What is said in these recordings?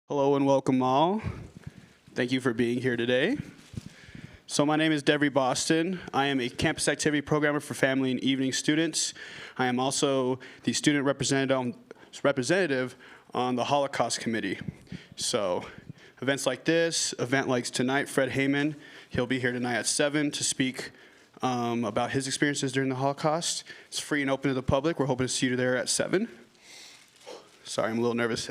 Hello and welcome all. Thank you for being here today. So my name is Devery Boston. I am a campus activity programmer for family and evening students. I am also the student representative on the Holocaust Committee. So events like this, event like tonight, Fred Heyman, he'll be here tonight at 7 to speak about his experiences during the Holocaust. It's free and open to the public. We're hoping to see you there at 7. Sorry, I'm a little nervous.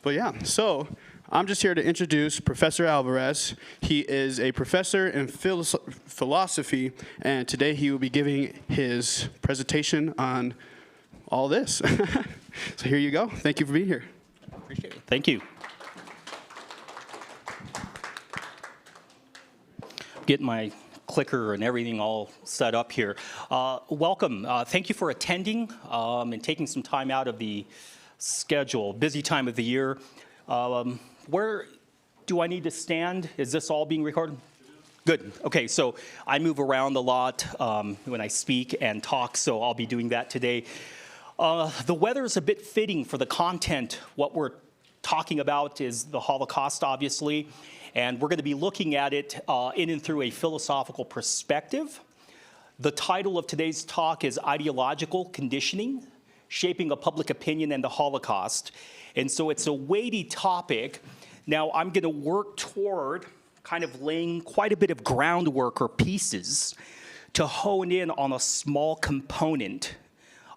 But yeah, so I'm just here to introduce Professor Alvarez. He is a professor in philosophy, and today he will be giving his presentation on all this. So here you go. Thank you for being here. Appreciate it. Thank you. Get my clicker and everything all set up here. Welcome. Thank you for attending and taking some time out of the schedule, busy time of the year. Where do I need to stand? Is this all being recorded? Good. Okay, so I move around a lot when I speak and talk, so I'll be doing that today. The weather is a bit fitting for the content. What we're talking about is the Holocaust, obviously, and we're going to be looking at it in and through a philosophical perspective. The title of today's talk is Ideological Conditioning, Shaping a Public Opinion and the Holocaust. And so it's a weighty topic. Now I'm going to work toward kind of laying quite a bit of groundwork or pieces to hone in on a small component.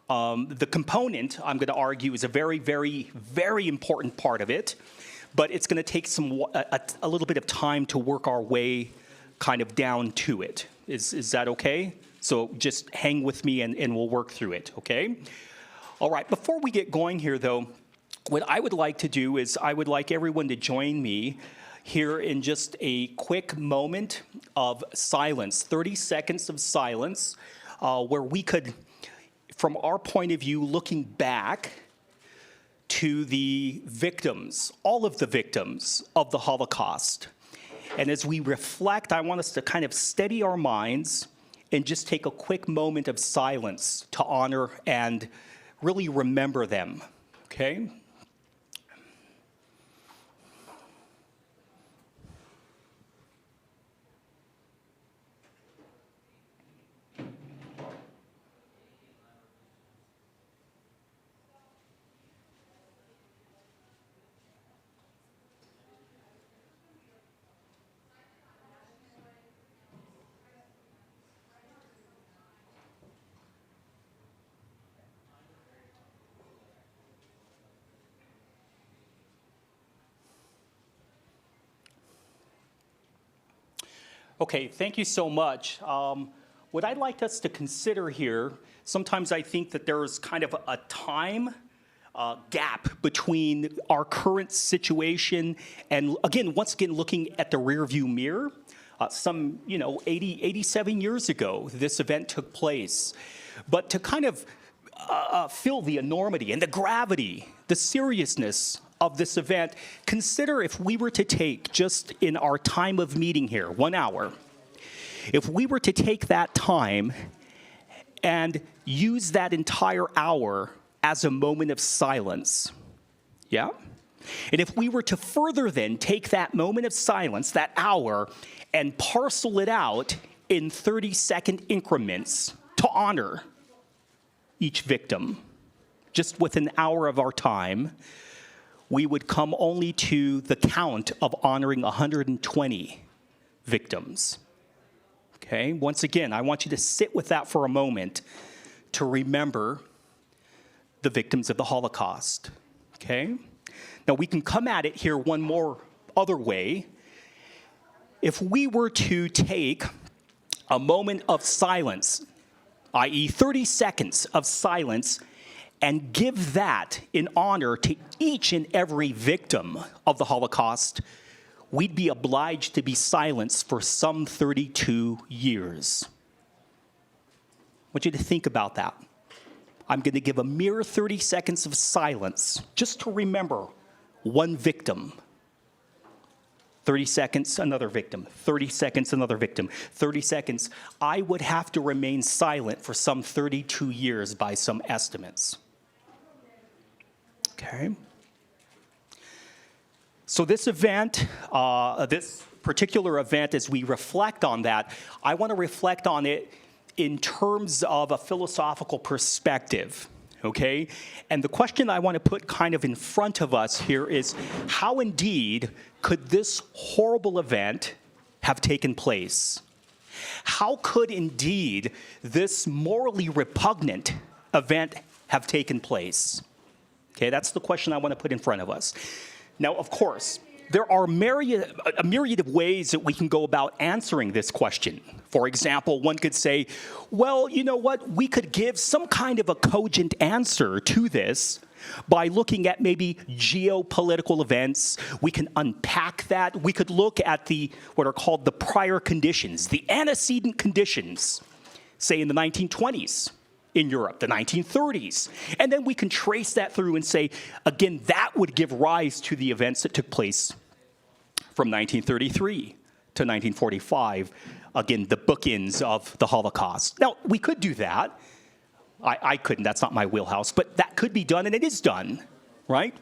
The component, I'm going to argue, is a very, very, very important part of it, but it's going to take a little bit of time to work our way kind of down to it. Is that okay? So just hang with me and we'll work through it, okay? All right, before we get going here, though, what I would like to do is I would like everyone to join me here in just a quick moment of silence, 30 seconds of silence, where we could, from our point of view, looking back to the victims, all of the victims of the Holocaust. And as we reflect, I want us to kind of steady our minds and just take a quick moment of silence to honor and really remember them, okay? Okay, thank you so much. What I'd like us to consider here, sometimes I think that there's kind of a time gap between our current situation and, once again, looking at the rearview mirror. 87 years ago, this event took place. But to kind of feel the enormity and the gravity, the seriousness of this event, consider if we were to take, just in our time of meeting here, 1 hour, if we were to take that time and use that entire hour as a moment of silence, yeah? And if we were to further then take that moment of silence, that hour, and parcel it out in 30-second increments to honor each victim, just with an hour of our time, we would come only to the count of honoring 120 victims. Okay, once again, I want you to sit with that for a moment to remember the victims of the Holocaust. Okay? Now we can come at it here one more other way. If we were to take a moment of silence, i.e. 30 seconds of silence, and give that in honor to each and every victim of the Holocaust, we'd be obliged to be silenced for some 32 years. I want you to think about that. I'm going to give a mere 30 seconds of silence just to remember one victim. 30 seconds, another victim. 30 seconds, another victim. 30 seconds. I would have to remain silent for some 32 years by some estimates. Okay? So this event, this particular event, as we reflect on that, I want to reflect on it in terms of a philosophical perspective, okay? And the question I want to put kind of in front of us here is, how indeed could this horrible event have taken place? How could indeed this morally repugnant event have taken place? Okay, that's the question I want to put in front of us. Now, of course, there are a myriad of ways that we can go about answering this question. For example, one could say, well, you know what? We could give some kind of a cogent answer to this by looking at maybe geopolitical events. We can unpack that. We could look at what are called the prior conditions, the antecedent conditions, say in the 1920s in Europe, the 1930s. And then we can trace that through and say, again, that would give rise to the events that took place from 1933 to 1945. Again, the bookends of the Holocaust. Now, we could do that. I couldn't, that's not my wheelhouse, but that could be done, and it is done, right?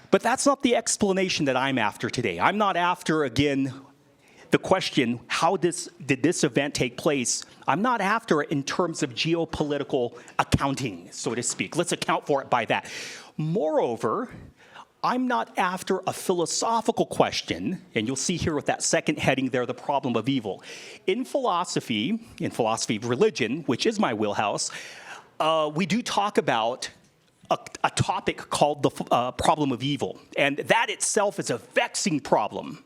But that's not the explanation that I'm after today. I'm not after, again, the question, how did this event take place? I'm not after it in terms of geopolitical accounting, so to speak. Let's account for it by that. Moreover, I'm not after a philosophical question, and you'll see here with that second heading there, the problem of evil. In philosophy of religion, which is my wheelhouse, we do talk about a topic called the problem of evil. And that itself is a vexing problem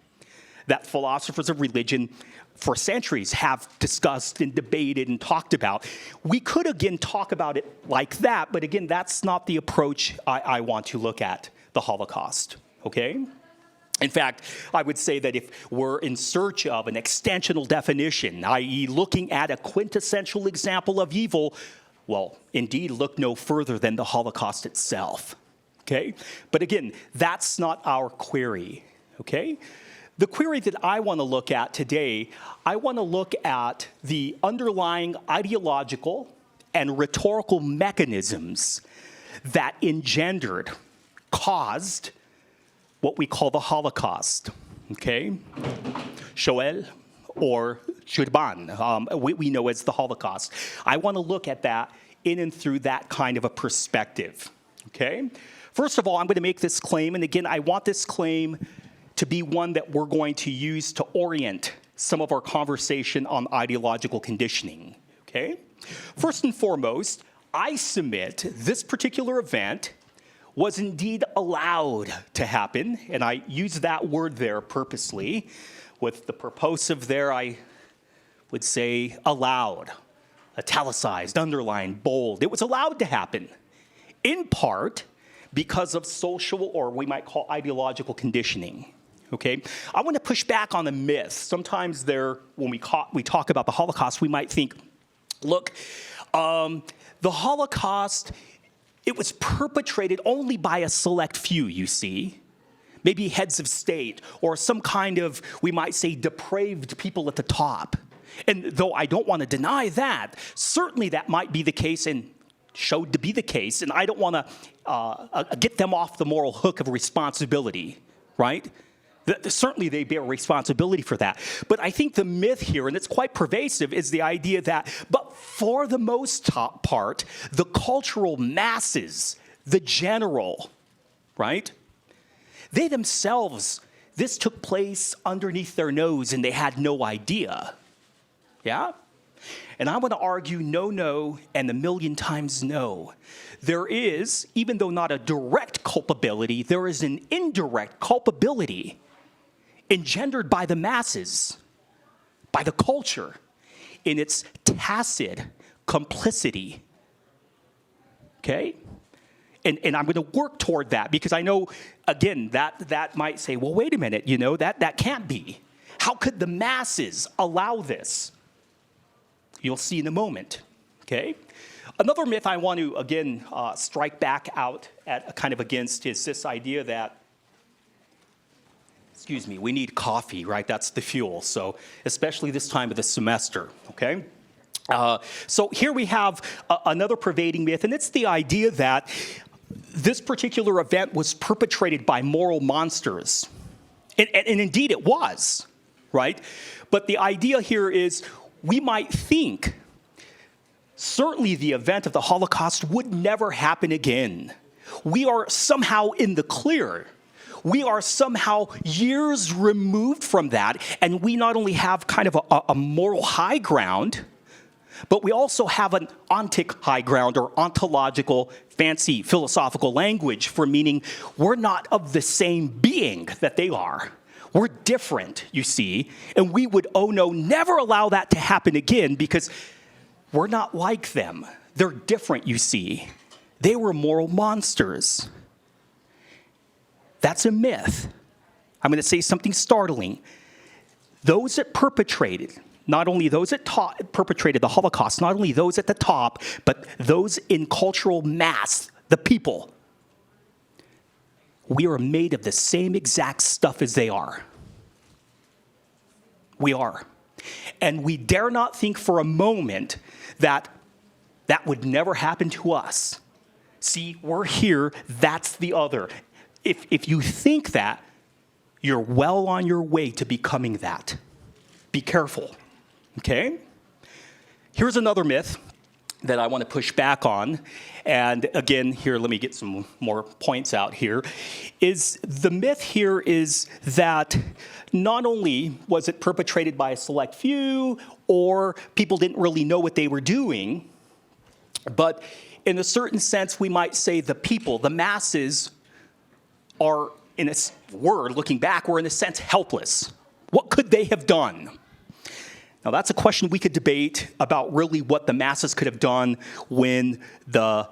that philosophers of religion for centuries have discussed and debated and talked about. We could, again, talk about it like that, but again, that's not the approach I want to look at the Holocaust, okay? In fact, I would say that if we're in search of an extensional definition, i.e. looking at a quintessential example of evil, well, indeed, look no further than the Holocaust itself, okay? But again, that's not our query, okay? The query that I want to look at today, I want to look at the underlying ideological and rhetorical mechanisms that engendered, caused what we call the Holocaust, okay? Shoel or Shurban, we know as the Holocaust. I want to look at that in and through that kind of a perspective, okay? First of all, I'm going to make this claim, and again, I want this claim to be one that we're going to use to orient some of our conversation on ideological conditioning, okay? First and foremost, I submit this particular event was indeed allowed to happen, and I use that word there purposely. With the purposive there, I would say allowed, italicized, underlined, bold. It was allowed to happen, in part because of social, or we might call ideological conditioning, okay? I want to push back on the myth. Sometimes when we talk about the Holocaust, we might think, look, the Holocaust, it was perpetrated only by a select few, you see. Maybe heads of state or some kind of, we might say, depraved people at the top. And though I don't want to deny that, certainly that might be the case and showed to be the case. And I don't want to get them off the moral hook of responsibility, right? Certainly they bear responsibility for that. But I think the myth here, and it's quite pervasive, is the idea that, but for the most part, the cultural masses, the general, right? They themselves, this took place underneath their nose and they had no idea, yeah? And I want to argue no, and a million times no. There is, even though not a direct culpability, there is an indirect culpability engendered by the masses, by the culture, in its tacit complicity, okay? And I'm going to work toward that because I know, again, that might say, well, wait a minute, you know, that can't be. How could the masses allow this? You'll see in a moment, okay? Another myth I want to, again, strike back out at kind of against is this idea that, excuse me, we need coffee, right? That's the fuel, so especially this time of the semester, okay? So here we have another pervading myth, and it's the idea that this particular event was perpetrated by moral monsters. And indeed it was, right? But the idea here is we might think certainly the event of the Holocaust would never happen again. We are somehow in the clear. We are somehow years removed from that, and we not only have kind of a moral high ground, but we also have an ontic high ground, or ontological, fancy philosophical language for meaning we're not of the same being that they are. We're different, you see, and we would, oh no, never allow that to happen again because we're not like them. They're different, you see. They were moral monsters. That's a myth. I'm going to say something startling. Those that perpetrated, not only those that perpetrated the Holocaust, not only those at the top, but those in cultural mass, the people, we are made of the same exact stuff as they are. We are. And we dare not think for a moment that that would never happen to us. See, we're here, that's the other. If you think that, you're well on your way to becoming that. Be careful, okay? Here's another myth that I want to push back on. And again, here, let me get some more points out here. The myth here is that not only was it perpetrated by a select few, or people didn't really know what they were doing, but in a certain sense, we might say the people, the masses, are, in a word, looking back, were in a sense helpless. What could they have done? Now, that's a question we could debate about really what the masses could have done when the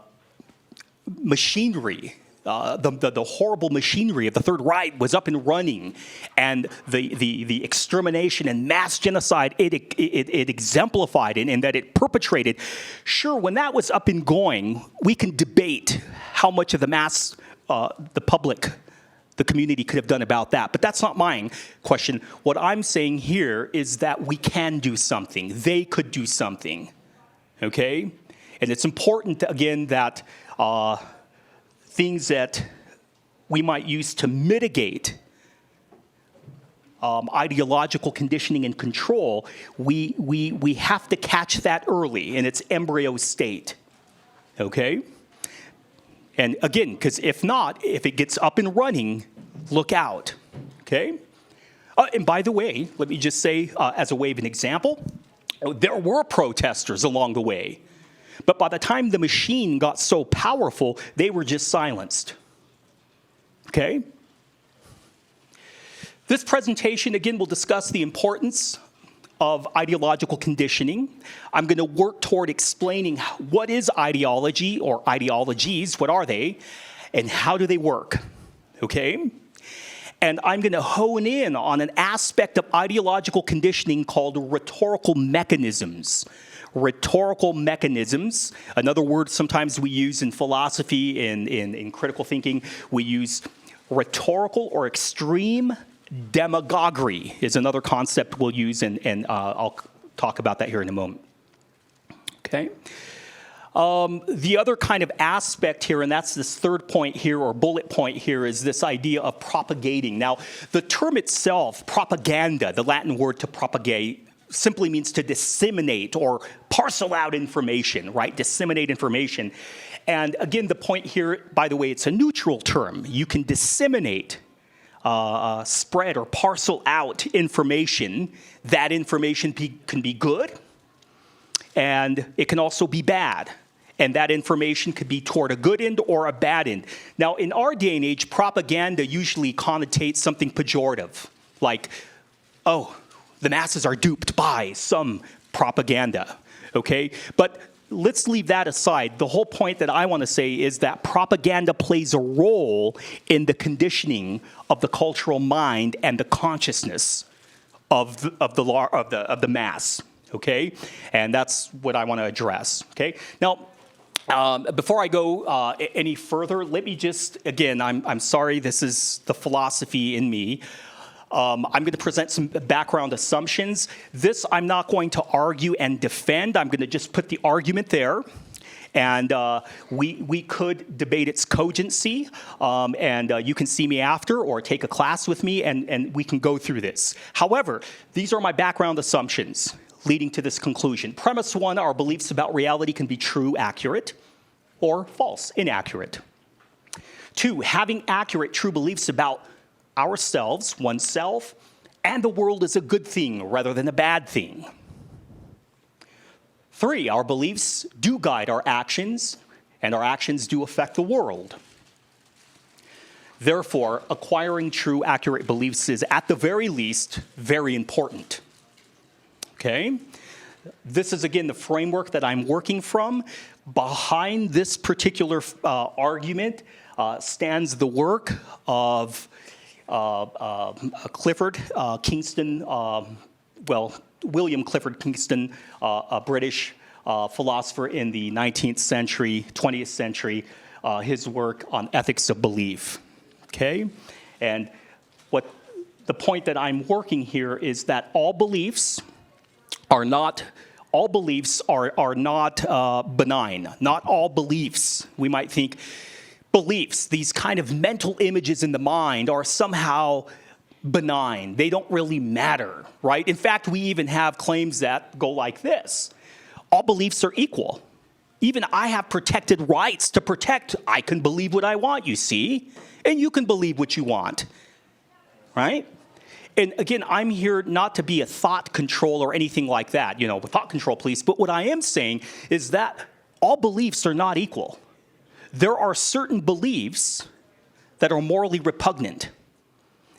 machinery, the horrible machinery of the Third Reich was up and running, and the extermination and mass genocide it exemplified and that it perpetrated. Sure, when that was up and going, we can debate how much of the mass, the public, the community could have done about that. But that's not my question. What I'm saying here is that we can do something. They could do something, okay? And it's important, again, that things that we might use to mitigate ideological conditioning and control, we have to catch that early in its embryo state, okay? And again, because if not, if it gets up and running, look out, okay? And by the way, let me just say, as a way of an example, there were protesters along the way. But by the time the machine got so powerful, they were just silenced, okay? This presentation, again, will discuss the importance of ideological conditioning. I'm going to work toward explaining what is ideology or ideologies, what are they, and how do they work, okay? And I'm going to hone in on an aspect of ideological conditioning called rhetorical mechanisms. Rhetorical mechanisms, another word sometimes we use in philosophy, in critical thinking, we use rhetorical or extreme demagoguery is another concept we'll use, and I'll talk about that here in a moment. Okay? The other kind of aspect here, and that's this third point here, or bullet point here, is this idea of propagating. Now, the term itself, propaganda, the Latin word to propagate, simply means to disseminate or parcel out information, right? Disseminate information. And again, the point here, by the way, it's a neutral term. You can disseminate, spread or parcel out information. That information can be good, and it can also be bad. And that information could be toward a good end or a bad end. Now, in our day and age, propaganda usually connotates something pejorative, like, oh, the masses are duped by some propaganda, okay? But let's leave that aside. The whole point that I want to say is that propaganda plays a role in the conditioning of the cultural mind and the consciousness of the mass, okay? And that's what I want to address, okay? Now, before I go any further, let me just, again, I'm sorry, this is the philosophy in me. I'm going to present some background assumptions. This I'm not going to argue and defend. I'm going to just put the argument there. And we could debate its cogency, and you can see me after or take a class with me, and we can go through this. However, these are my background assumptions leading to this conclusion. Premise one, our beliefs about reality can be true, accurate, or false, inaccurate. Two, having accurate, true beliefs about ourselves, oneself, and the world is a good thing rather than a bad thing. Three, our beliefs do guide our actions, and our actions do affect the world. Therefore, acquiring true, accurate beliefs is, at the very least, very important. Okay? This is, again, the framework that I'm working from. Behind this particular argument stands the work of Clifford Kingston, William Clifford Kingston, a British philosopher in the 19th century, 20th century, his work on ethics of belief, okay? And what the point that I'm working here is that all beliefs are not benign. Not all beliefs. We might think beliefs, these kind of mental images in the mind, are somehow benign. They don't really matter, right? In fact, we even have claims that go like this. All beliefs are equal. Even I have protected rights to protect. I can believe what I want, you see, and you can believe what you want, right? And again, I'm here not to be a thought control or anything like that, thought control police, but what I am saying is that all beliefs are not equal. There are certain beliefs that are morally repugnant.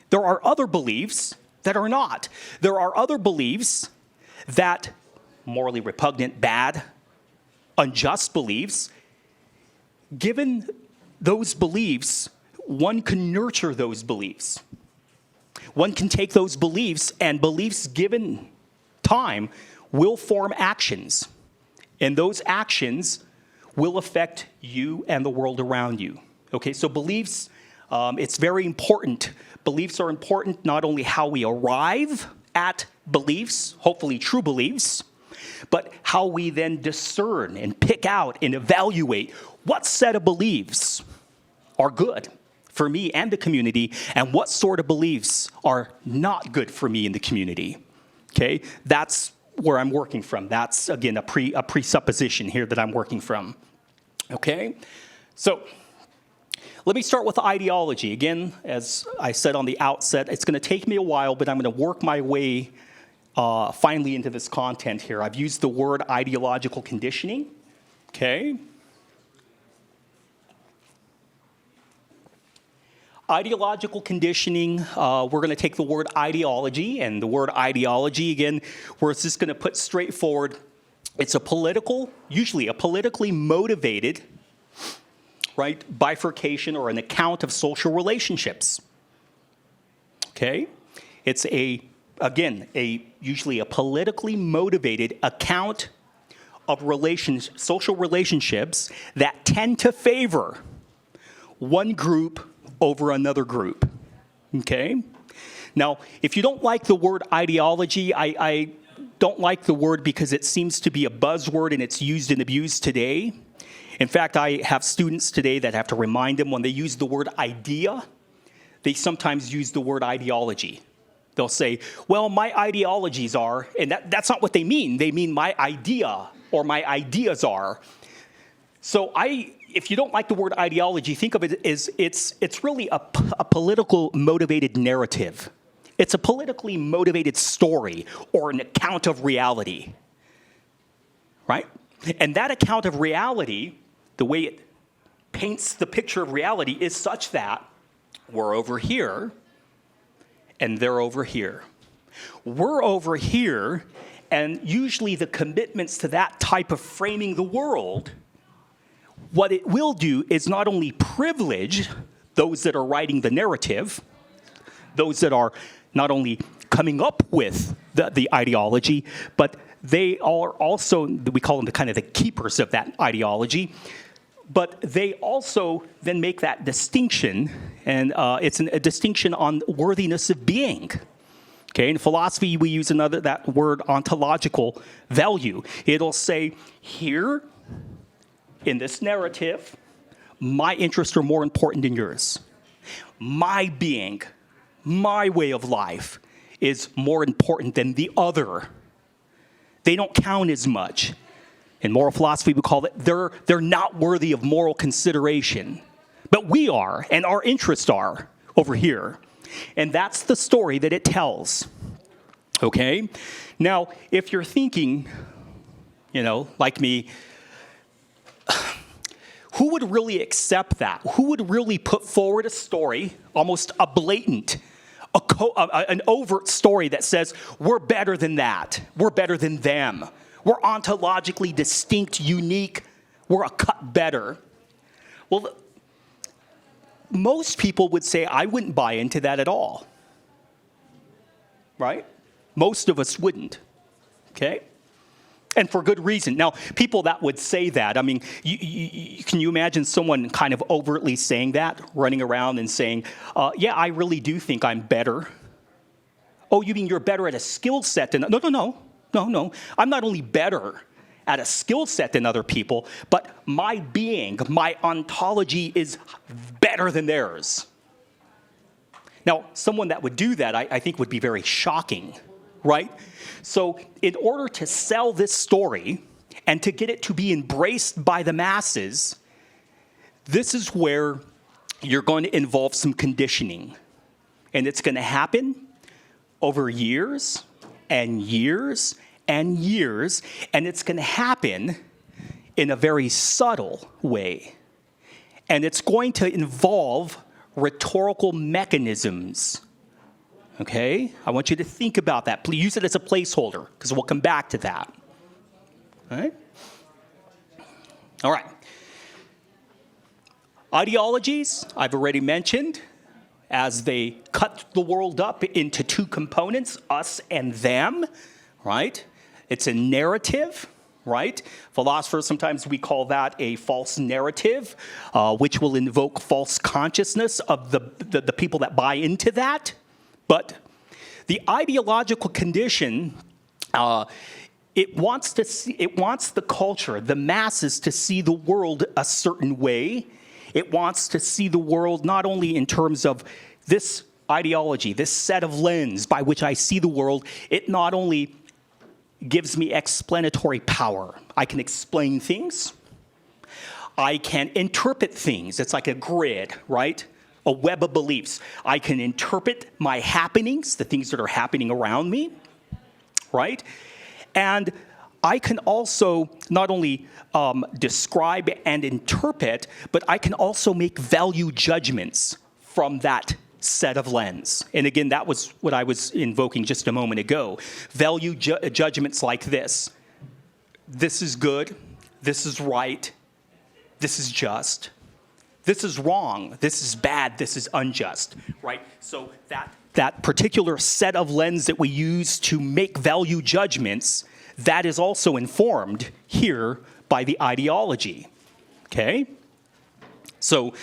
There are other beliefs that are not. There are other beliefs that morally repugnant, bad, unjust beliefs. Given those beliefs, one can nurture those beliefs. One can take those beliefs, and beliefs given time will form actions. And those actions will affect you and the world around you. Okay, so beliefs, it's very important. Beliefs are important, not only how we arrive at beliefs, hopefully true beliefs, but how we then discern and pick out and evaluate what set of beliefs are good for me and the community, and what sort of beliefs are not good for me and the community. Okay, that's where I'm working from. That's, again, a presupposition here that I'm working from. Okay, so let me start with ideology. Again, as I said on the outset, it's going to take me a while, but I'm going to work my way finally into this content here. I've used the word ideological conditioning. Okay. Ideological conditioning, we're going to take the word ideology, and the word ideology, again, we're just going to put straightforward. It's usually a politically motivated, right, bifurcation or an account of social relationships. Okay? It's usually a politically motivated account of social relationships that tend to favor one group over another group, okay? Now, if you don't like the word ideology, I don't like the word because it seems to be a buzzword and it's used and abused today. In fact, I have students today that have to remind them when they use the word idea, they sometimes use the word ideology. They'll say, well, my ideologies are, and that's not what they mean. They mean my idea or my ideas are. So if you don't like the word ideology, think of it as it's really a political motivated narrative. It's a politically motivated story or an account of reality, right? And that account of reality, the way it paints the picture of reality is such that we're over here and they're over here. We're over here, and usually the commitments to that type of framing the world, what it will do is not only privilege those that are writing the narrative, those that are not only coming up with the ideology, but they are also, we call them the keepers of that ideology, but they also then make that distinction, and it's a distinction on worthiness of being. Okay, in philosophy, we use that word ontological value. It'll say, here, in this narrative, my interests are more important than yours. My being, my way of life is more important than the other. They don't count as much. In moral philosophy, we call it, they're not worthy of moral consideration. But we are, and our interests are over here. And that's the story that it tells. Okay? Now, if you're thinking, like me, who would really accept that? Who would really put forward a story, almost a blatant, an overt story that says, we're better than that, we're better than them, we're ontologically distinct, unique, we're a cut better? Well, most people would say, I wouldn't buy into that at all. Right? Most of us wouldn't. Okay? And for good reason. Now, people that would say that, I mean, can you imagine someone kind of overtly saying that, running around and saying, yeah, I really do think I'm better. Oh, you mean you're better at a skill set than... No. I'm not only better at a skill set than other people, but my being, my ontology is better than theirs. Now, someone that would do that, I think, would be very shocking, right? So in order to sell this story and to get it to be embraced by the masses, this is where you're going to involve some conditioning. And it's going to happen over years and years and years, and it's going to happen in a very subtle way. And it's going to involve rhetorical mechanisms. Okay? I want you to think about that. Please use it as a placeholder, because we'll come back to that. All right? All right. Ideologies, I've already mentioned, as they cut the world up into two components, us and them, right? It's a narrative, right? Philosophers, sometimes we call that a false narrative, which will invoke false consciousness of the people that buy into that. But the ideological condition, it wants the culture, the masses, to see the world a certain way. It wants to see the world not only in terms of this ideology, this set of lens by which I see the world. It not only gives me explanatory power. I can explain things. I can interpret things. It's like a grid, right? A web of beliefs. I can interpret my happenings, the things that are happening around me, right? And I can also not only describe and interpret, but I can also make value judgments from that set of lens. And again, that was what I was invoking just a moment ago. Value judgments like this. This is good. This is right. This is just. This is wrong. This is bad. This is unjust, right? So that particular set of lens that we use to make value judgments, that is also informed here by the ideology, okay? So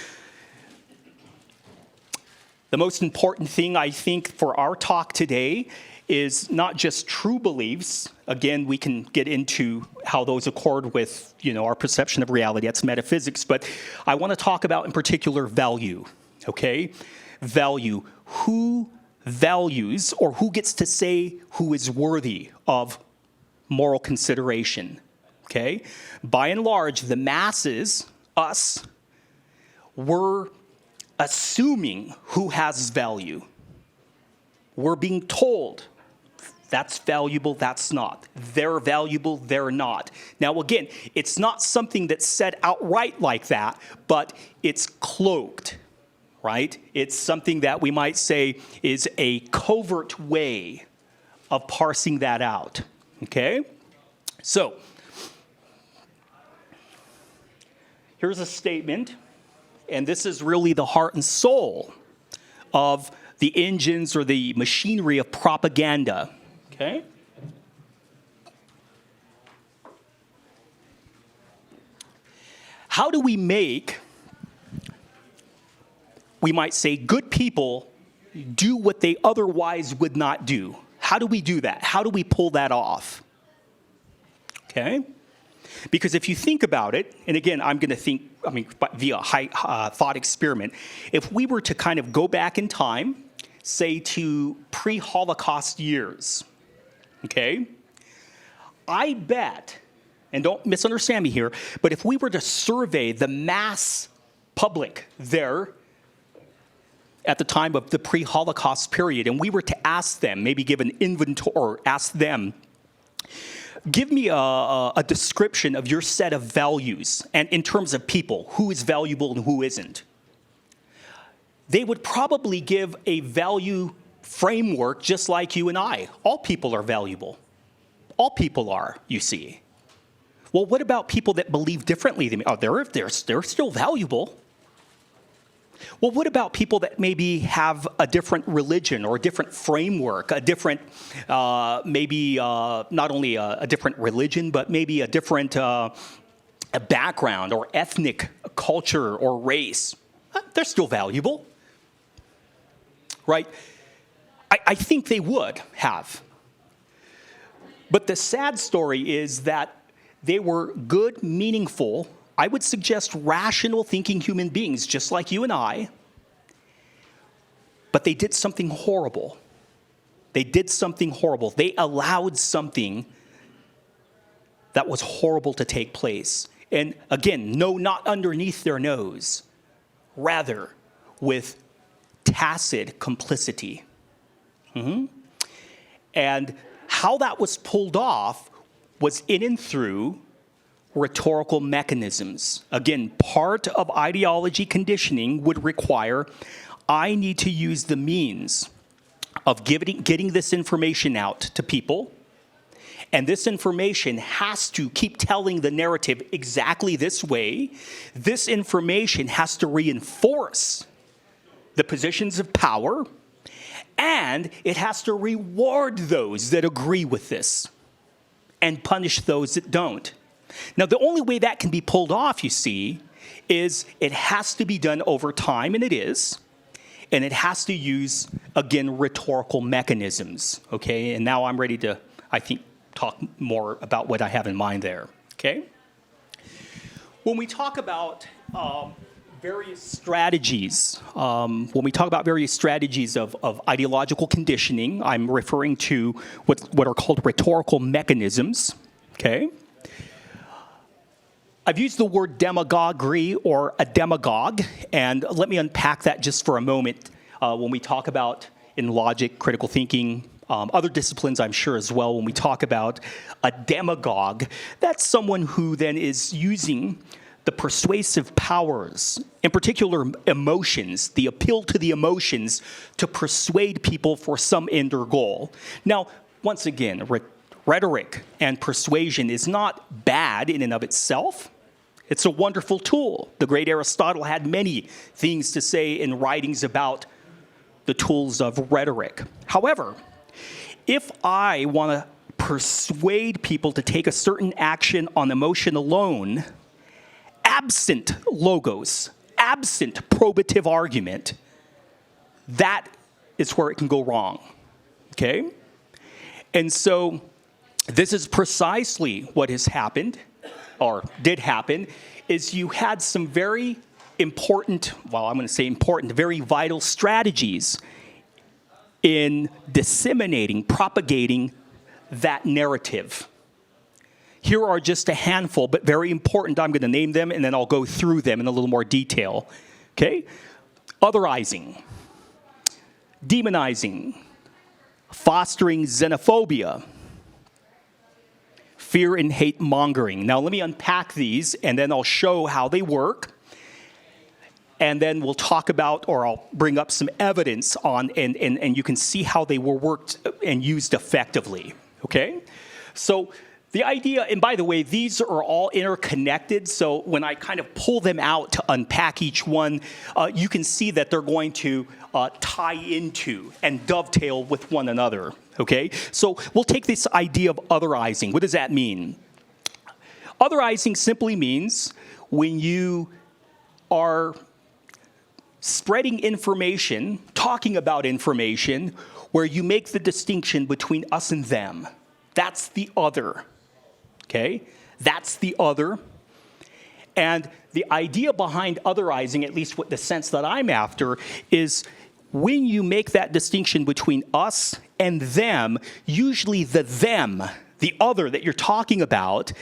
the most important thing, I think, for our talk today is not just true beliefs. Again, we can get into how those accord with, our perception of reality. That's metaphysics. But I want to talk about, in particular, value, okay? Value. Who values, or who gets to say who is worthy of moral consideration, okay? By and large, the masses, us, we're assuming who has value. We're being told that's valuable, that's not. They're valuable, they're not. Now, again, it's not something that's said outright like that, but it's cloaked, right? It's something that we might say is a covert way of parsing that out, okay? So, here's a statement, and this is really the heart and soul of the engines or the machinery of propaganda, okay? How do we make, we might say, good people do what they otherwise would not do? How do we do that? How do we pull that off? Okay? Because if you think about it, and again, I'm going to think, via high thought experiment, if we were to kind of go back in time, say to pre-Holocaust years, okay, I bet, and don't misunderstand me here, but if we were to survey the mass public there at the time of the pre-Holocaust period, and we were to ask them, maybe give an inventory, or ask them, give me a description of your set of values, and in terms of people, who is valuable and who isn't. They would probably give a value framework just like you and I. All people are valuable. All people are, you see. Well, what about people that believe differently than me? Oh, they're still valuable. Well, what about people that maybe have a different religion or a different framework, a different, maybe not only a different religion, but maybe a different a background or ethnic culture or race? They're still valuable, right? I think they would have. But the sad story is that they were good, meaningful, I would suggest rational thinking human beings, just like you and I, but they did something horrible. They did something horrible. They allowed something that was horrible to take place. And again, no, not underneath their nose, rather with tacit complicity. And how that was pulled off was in and through rhetorical mechanisms. Again, part of ideology conditioning would require, I need to use the means of getting this information out to people, and this information has to keep telling the narrative exactly this way. This information has to reinforce the positions of power, and it has to reward those that agree with this and punish those that don't. Now, the only way that can be pulled off, you see, is it has to be done over time, and it is. And it has to use, again, rhetorical mechanisms, okay? And now I'm ready to, I think, talk more about what I have in mind there, okay? When we talk about various strategies, of ideological conditioning, I'm referring to what are called rhetorical mechanisms, okay? I've used the word demagoguery or a demagogue, and let me unpack that just for a moment. When we talk about, in logic, critical thinking, other disciplines I'm sure as well, when we talk about a demagogue, that's someone who then is using the persuasive powers, in particular emotions, the appeal to the emotions to persuade people for some end or goal. Now, once again, rhetoric and persuasion is not bad in and of itself. It's a wonderful tool. The great Aristotle had many things to say in writings about the tools of rhetoric. However, if I want to persuade people to take a certain action on emotion alone, absent logos, absent probative argument, that is where it can go wrong, okay? And so this is precisely what has happened, or did happen, is you had some very important, well, I'm going to say important, very vital strategies in disseminating, propagating that narrative. Here are just a handful, but very important. I'm going to name them, and then I'll go through them in a little more detail, okay? Otherizing, demonizing, fostering xenophobia, fear and hate mongering. Now, let me unpack these, and then I'll show how they work. And then we'll talk about, or I'll bring up some evidence on, and you can see how they were worked and used effectively, okay? So the idea, and by the way, these are all interconnected, so when I kind of pull them out to unpack each one, you can see that they're going to tie into and dovetail with one another, okay? So we'll take this idea of otherizing. What does that mean? Otherizing simply means when you are spreading information, talking about information, where you make the distinction between us and them. That's the other, okay? That's the other. And the idea behind otherizing, at least with the sense that I'm after, is when you make that distinction between us and them, usually the them, the other that you're talking about,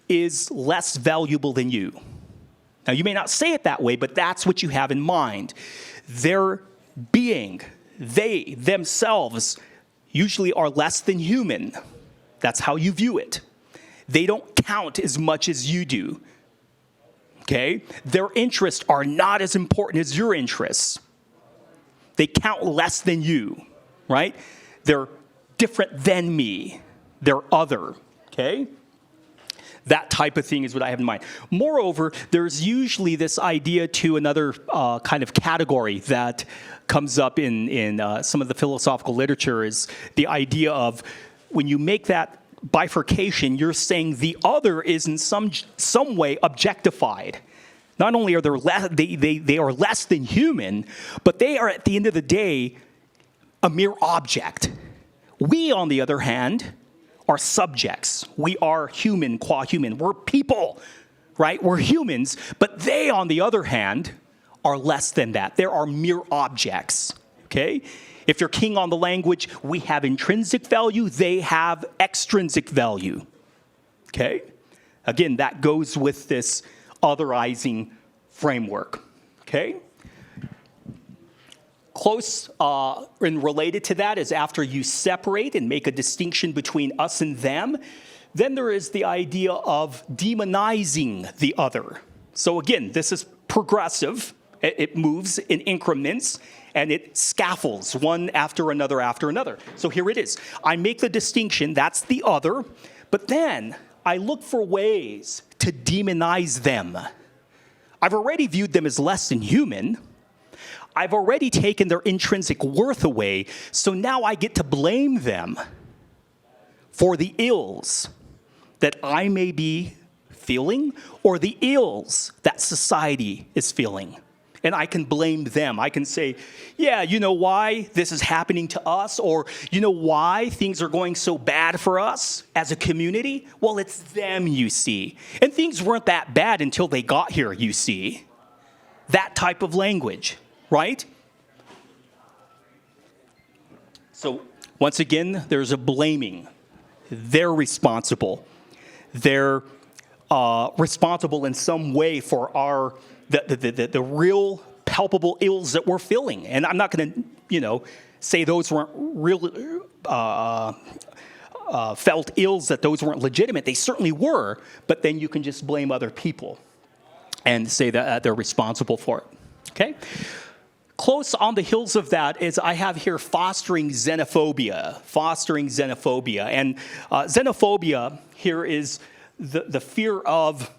is less valuable than you. Now, you may not say it that way, but that's what you have in mind. Their being, they themselves, usually are less than human. That's how you view it. They don't count as much as you do. Okay? Their interests are not as important as your interests. They count less than you, right? They're different than me. They're other, okay? That type of thing is what I have in mind. Moreover, there's usually this idea to another kind of category that comes up in some of the philosophical literature is the idea of when you make that bifurcation, you're saying the other is in some way objectified. Not only are they are less than human, but they are at the end of the day a mere object. We, on the other hand, are subjects. We are human qua human. We're people, right? We're humans, but they, on the other hand, are less than that. There are mere objects, okay? If you're king on the language, we have intrinsic value, they have extrinsic value, okay? Again, that goes with this otherizing framework, okay? Close and related to that is after you separate and make a distinction between us and them, then there is the idea of demonizing the other. So again, this is progressive. It moves in increments, and it scaffolds one after another after another. So here it is. I make the distinction, that's the other, but then I look for ways to demonize them. I've already viewed them as less than human. I've already taken their intrinsic worth away, so now I get to blame them for the ills that I may be feeling or the ills that society is feeling. And I can blame them. I can say, yeah, you know why this is happening to us? Or you know why things are going so bad for us as a community? Well, it's them, you see. And things weren't that bad until they got here, you see. That type of language, right? So once again, there's a blaming. They're responsible. They're responsible in some way for the real palpable ills that we're feeling. And I'm not going to, say those weren't real felt ills, that those weren't legitimate. They certainly were, but then you can just blame other people and say that they're responsible for it, okay? Close on the heels of that is I have here fostering xenophobia. And xenophobia here is the fear of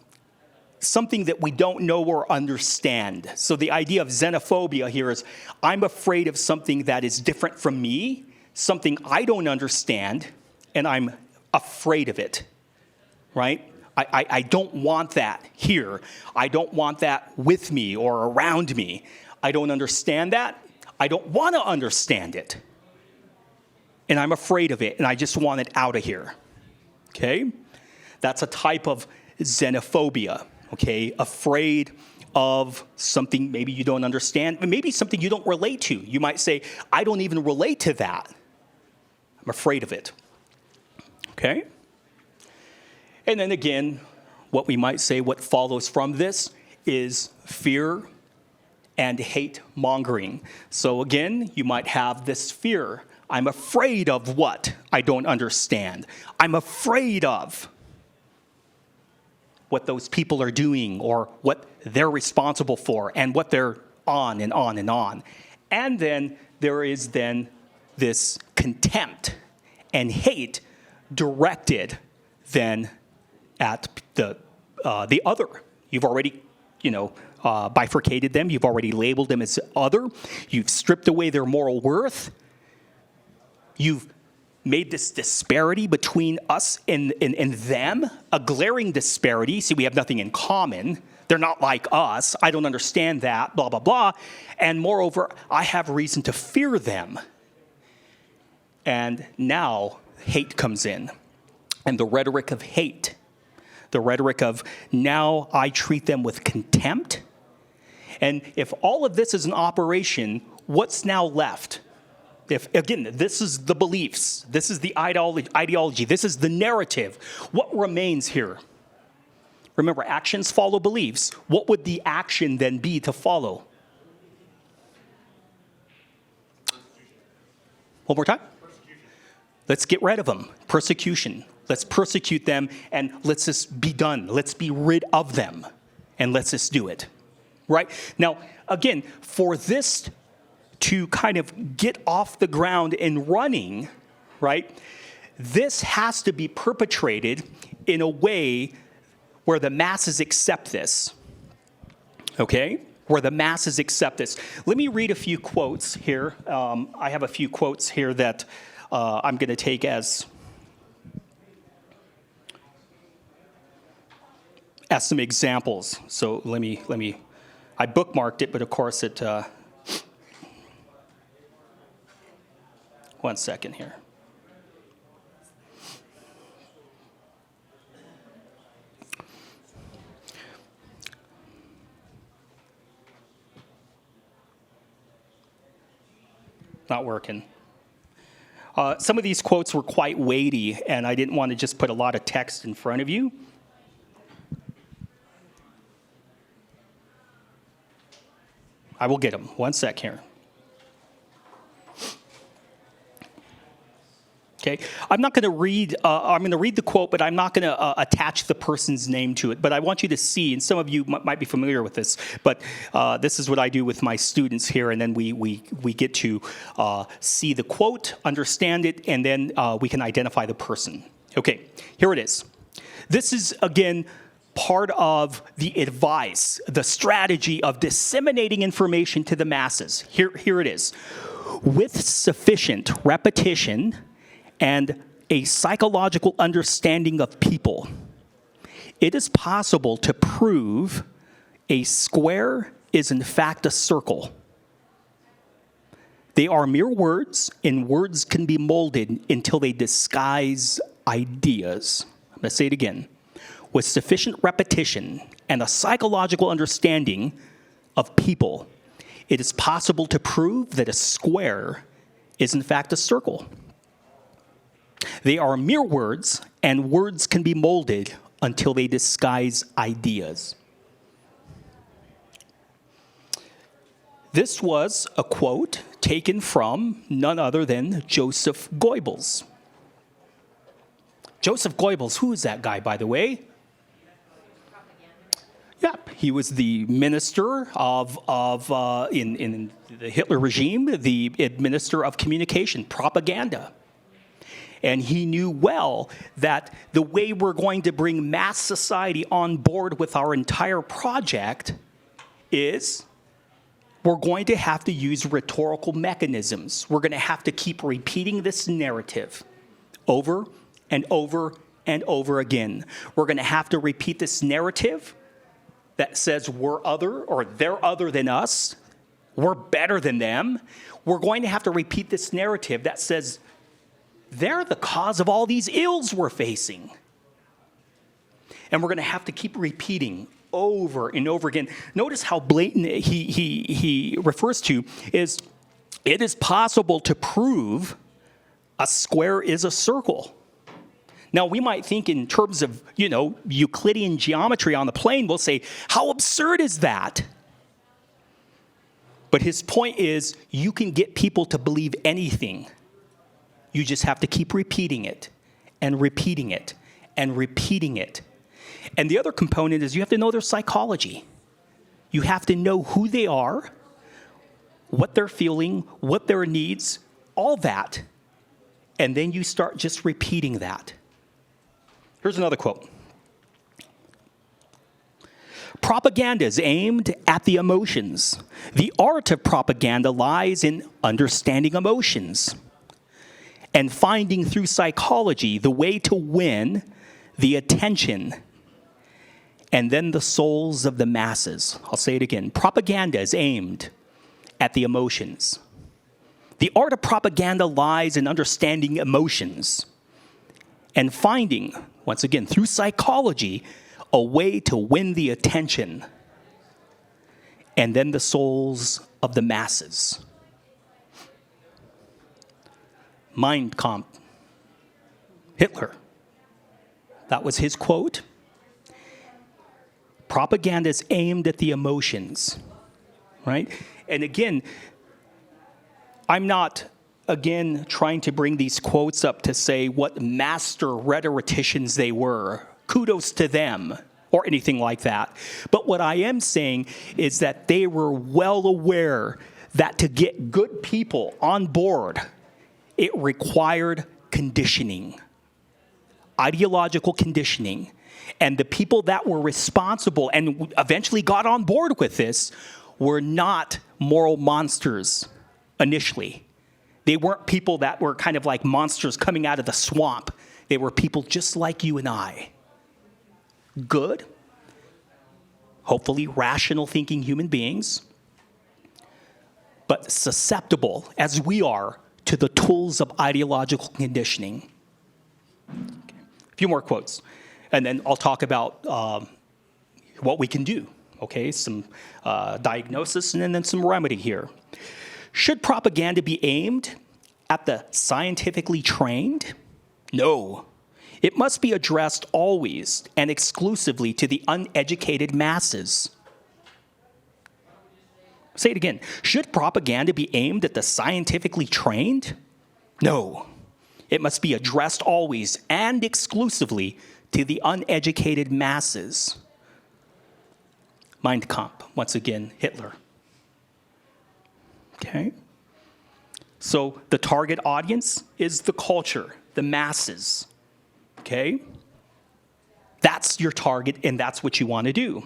something that we don't know or understand. So the idea of xenophobia here is I'm afraid of something that is different from me, something I don't understand, and I'm afraid of it, right? I don't want that here. I don't want that with me or around me. I don't understand that. I don't want to understand it. And I'm afraid of it, and I just want it out of here, okay? That's a type of xenophobia. Okay, afraid of something maybe you don't understand, maybe something you don't relate to. You might say, I don't even relate to that. I'm afraid of it. Okay? And then again, what we might say, what follows from this is fear and hate mongering. So again, you might have this fear. I'm afraid of what I don't understand. I'm afraid of what those people are doing or what they're responsible for and what they're on and on and on. And then there is then this contempt and hate directed then at the other. You've already, bifurcated them. You've already labeled them as other. You've stripped away their moral worth. You've made this disparity between us and them, a glaring disparity. See, we have nothing in common. They're not like us. I don't understand that, blah, blah, blah. And moreover, I have reason to fear them. And now hate comes in. And the rhetoric of hate, the rhetoric of now I treat them with contempt. And if all of this is an operation, what's now left? If, again, this is the beliefs, this is the ideology, this is the narrative, what remains here? Remember, actions follow beliefs. What would the action then be to follow? One more time? Let's get rid of them. Persecution. Let's persecute them and let's just be done. Let's be rid of them and let's just do it. Right? Now, again, for this to kind of get off the ground and running, right, this has to be perpetrated in a way where the masses accept this. Okay? Where the masses accept this. Let me read a few quotes here. I have a few quotes here that I'm going to take as some examples. So let me. I bookmarked it, but of course it. One second here. Not working. Some of these quotes were quite weighty, and I didn't want to just put a lot of text in front of you. I will get them. One sec here. Okay, I'm not going to read, I'm going to read the quote, but I'm not going to attach the person's name to it. But I want you to see, and some of you might be familiar with this, but this is what I do with my students here, and then we get to see the quote, understand it, and then we can identify the person. Okay, here it is. This is, again, part of the advice, the strategy of disseminating information to the masses. Here it is. With sufficient repetition and a psychological understanding of people, it is possible to prove a square is in fact a circle. They are mere words, and words can be molded until they disguise ideas. I'm going to say it again. With sufficient repetition and a psychological understanding of people, it is possible to prove that a square is in fact a circle. They are mere words, and words can be molded until they disguise ideas. This was a quote taken from none other than Joseph Goebbels. Joseph Goebbels, who is that guy, by the way? Yep, he was the minister in the Hitler regime, the minister of communication, propaganda. And he knew well that the way we're going to bring mass society on board with our entire project is we're going to have to use rhetorical mechanisms. We're going to have to keep repeating this narrative over and over and over again. We're going to have to repeat this narrative that says we're other, or they're other than us, we're better than them. We're going to have to repeat this narrative that says they're the cause of all these ills we're facing. And we're going to have to keep repeating over and over again. Notice how blatant he refers to is it is possible to prove a square is a circle. Now, we might think in terms of, Euclidean geometry on the plane. We'll say, how absurd is that? But his point is, you can get people to believe anything. You just have to keep repeating it and repeating it and repeating it. And the other component is you have to know their psychology. You have to know who they are, what they're feeling, what their needs, all that. And then you start just repeating that. Here's another quote. Propaganda is aimed at the emotions. The art of propaganda lies in understanding emotions and finding through psychology the way to win the attention and then the souls of the masses. I'll say it again. Propaganda is aimed at the emotions. The art of propaganda lies in understanding emotions and finding once again, through psychology, a way to win the attention and then the souls of the masses. Mein Kampf, Hitler. That was his quote. Propaganda is aimed at the emotions, right? And again, I'm not, again, trying to bring these quotes up to say what master rhetoricians they were. Kudos to them, or anything like that. But what I am saying is that they were well aware that to get good people on board, it required conditioning, ideological conditioning. And the people that were responsible and eventually got on board with this were not moral monsters initially. They weren't people that were kind of like monsters coming out of the swamp. They were people just like you and I. Good, hopefully rational thinking human beings, but susceptible, as we are, to the tools of ideological conditioning. Okay. A few more quotes, and then I'll talk about what we can do, okay? Some diagnosis and then some remedy here. Should propaganda be aimed at the scientifically trained? No. It must be addressed always and exclusively to the uneducated masses. Say it again. Should propaganda be aimed at the scientifically trained? No. It must be addressed always and exclusively to the uneducated masses. Mein Kampf, once again, Hitler. Okay? So the target audience is the culture, the masses. Okay? That's your target, and that's what you want to do.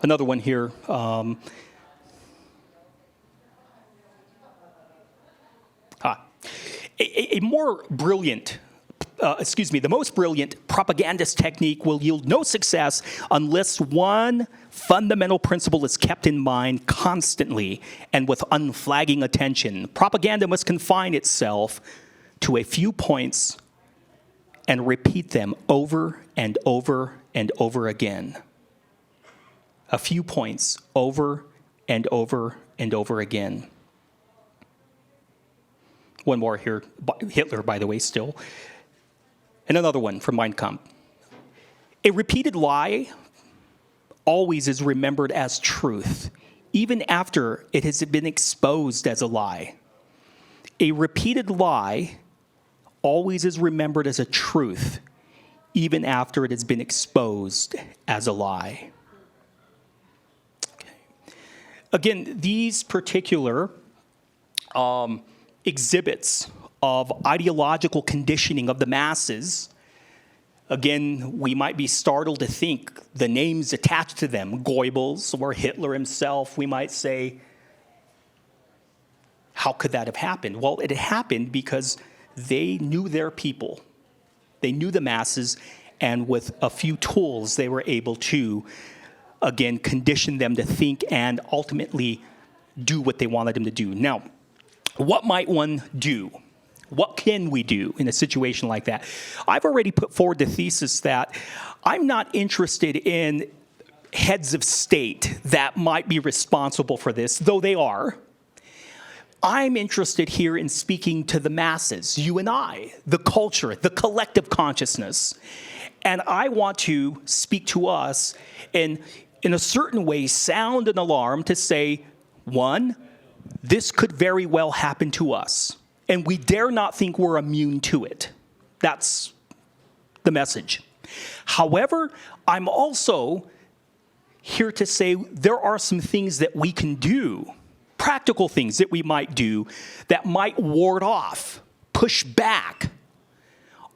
Another one here. A more brilliant, the most brilliant propagandist technique will yield no success unless one fundamental principle is kept in mind constantly and with unflagging attention. Propaganda must confine itself to a few points and repeat them over and over and over again. A few points over and over and over again. One more here, Hitler, by the way, still. And another one from Mein Kampf. A repeated lie always is remembered as truth, even after it has been exposed as a lie. A repeated lie always is remembered as a truth, even after it has been exposed as a lie. Again, these particular exhibits of ideological conditioning of the masses, again, we might be startled to think the names attached to them, Goebbels or Hitler himself, we might say, how could that have happened? Well, it happened because they knew their people. They knew the masses, and with a few tools, they were able to again, condition them to think and ultimately do what they wanted them to do. Now, what might one do? What can we do in a situation like that? I've already put forward the thesis that I'm not interested in heads of state that might be responsible for this, though they are. I'm interested here in speaking to the masses, you and I, the culture, the collective consciousness. And I want to speak to us and in a certain way, sound an alarm to say, one, this could very well happen to us, and we dare not think we're immune to it. That's the message. However, I'm also here to say there are some things that we can do, practical things that we might do that might ward off, push back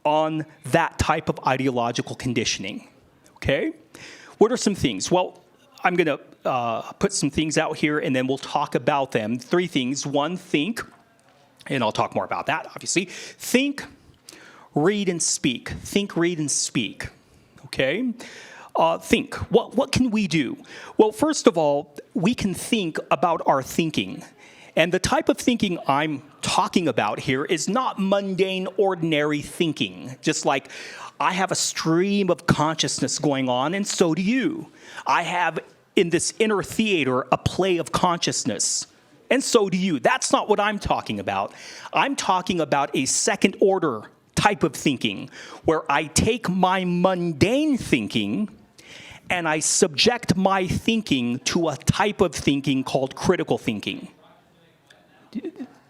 on that type of ideological conditioning, okay? What are some things? Well, I'm going to put some things out here, and then we'll talk about them. 3 things. 1, think, and I'll talk more about that, obviously. Think, read, and speak. Think, read, and speak, okay? Think. What can we do? Well, first of all, we can think about our thinking. And the type of thinking I'm talking about here is not mundane, ordinary thinking, just like I have a stream of consciousness going on, and so do you. I have in this inner theater a play of consciousness, and so do you. That's not what I'm talking about. I'm talking about a second order type of thinking, where I take my mundane thinking and I subject my thinking to a type of thinking called critical thinking.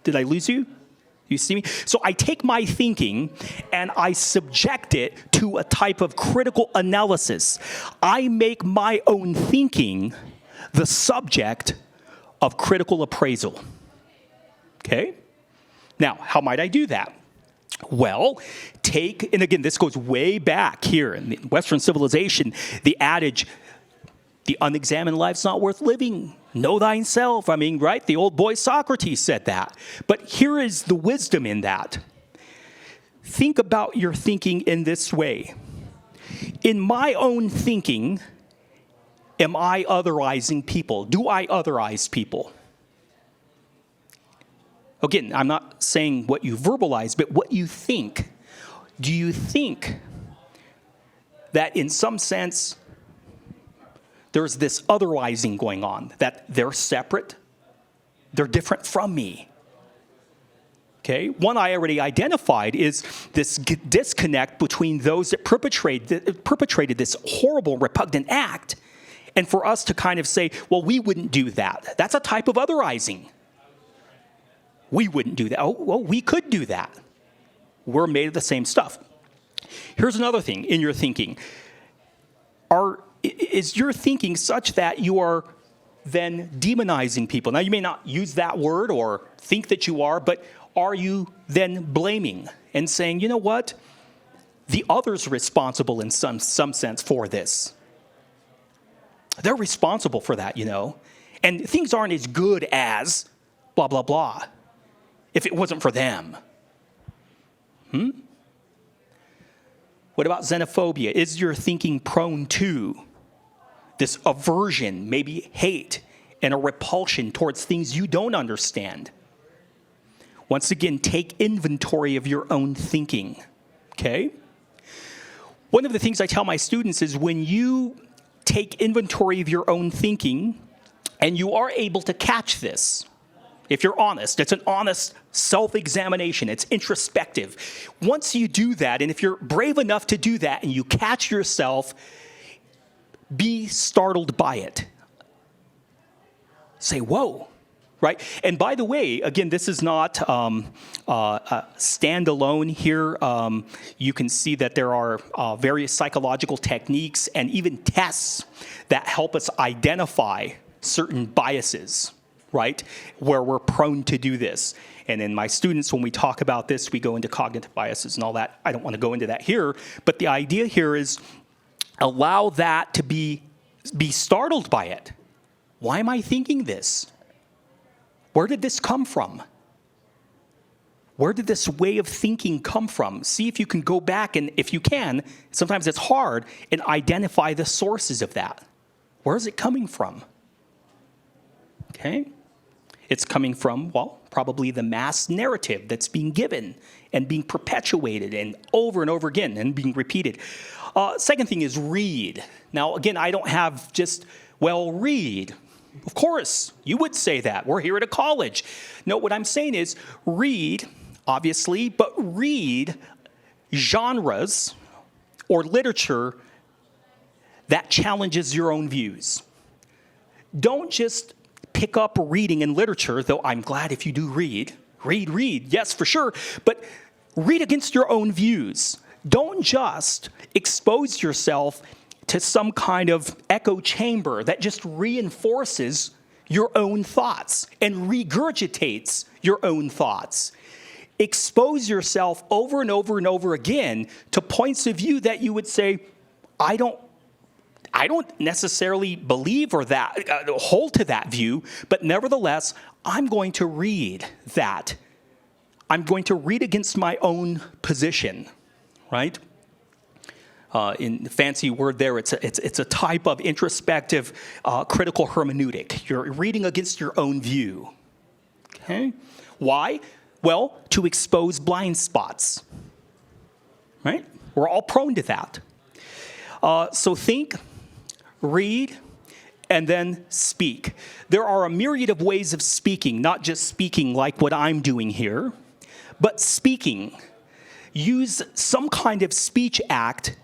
Did I lose you? You see me? So I take my thinking and I subject it to a type of critical analysis. I make my own thinking the subject of critical appraisal. Okay? Now, how might I do that? Well, and again, this goes way back here in the Western civilization, the adage, the unexamined life's not worth living. Know thyself. I mean, right? The old boy Socrates said that. But here is the wisdom in that. Think about your thinking in this way. In my own thinking, am I otherizing people? Do I otherize people? Again, I'm not saying what you verbalize, but what you think. Do you think that in some sense there's this otherizing going on, that they're separate, they're different from me? Okay, one I already identified is this disconnect between those that perpetrated this horrible, repugnant act, and for us to kind of say, well, we wouldn't do that. That's a type of otherizing. We wouldn't do that. Oh, well, we could do that. We're made of the same stuff. Here's another thing in your thinking. Is your thinking such that you are then demonizing people? Now, you may not use that word or think that you are, but are you then blaming and saying, you know what? The other's responsible in some sense for this. They're responsible for that, you know. And things aren't as good as blah, blah, blah if it wasn't for them. What about xenophobia? Is your thinking prone to this aversion, maybe hate, and a repulsion towards things you don't understand? Once again, take inventory of your own thinking, okay? One of the things I tell my students is when you take inventory of your own thinking and you are able to catch this, if you're honest, it's an honest self-examination, it's introspective. Once you do that, and if you're brave enough to do that and you catch yourself, be startled by it. Say, whoa, right? And by the way, again, this is not standalone here. You can see that there are various psychological techniques and even tests that help us identify certain biases, right, where we're prone to do this. And in my students, when we talk about this, we go into cognitive biases and all that. I don't want to go into that here, but the idea here is allow that to be startled by it. Why am I thinking this? Where did this come from? Where did this way of thinking come from? See if you can go back, and if you can, sometimes it's hard, and identify the sources of that. Where is it coming from? Okay? It's coming from, well, probably the mass narrative that's being given and being perpetuated and over again and being repeated. Second thing is read. Now, again, I don't have just, well, read. Of course, you would say that. We're here at a college. No, what I'm saying is read, obviously, but read genres or literature that challenges your own views. Don't just pick up reading in literature, though I'm glad if you do read. Read, yes, for sure, but read against your own views. Don't just expose yourself to some kind of echo chamber that just reinforces your own thoughts and regurgitates your own thoughts. Expose yourself over and over again to points of view that you would say, I don't necessarily believe or hold to that view, but nevertheless, I'm going to read that. I'm going to read against my own position, right? In the fancy word there, it's a type of introspective critical hermeneutic. You're reading against your own view. Okay? Why? Well, to expose blind spots, right? We're all prone to that. So think, read, and then speak. There are a myriad of ways of speaking, not just speaking like what I'm doing here, but speaking. Use some kind of speech act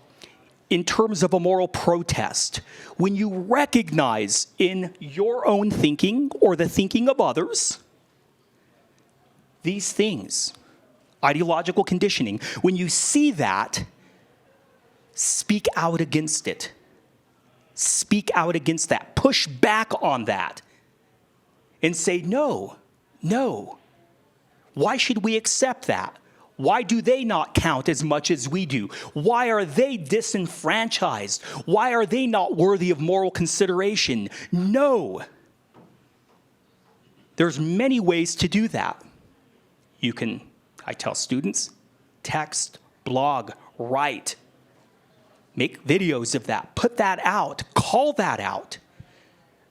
in terms of a moral protest. When you recognize in your own thinking or the thinking of others these things, ideological conditioning, when you see that, speak out against it. Speak out against that. Push back on that and say, no, no. Why should we accept that? Why do they not count as much as we do? Why are they disenfranchised? Why are they not worthy of moral consideration? No. There's many ways to do that. You can, I tell students, text, blog, write, make videos of that, put that out, call that out.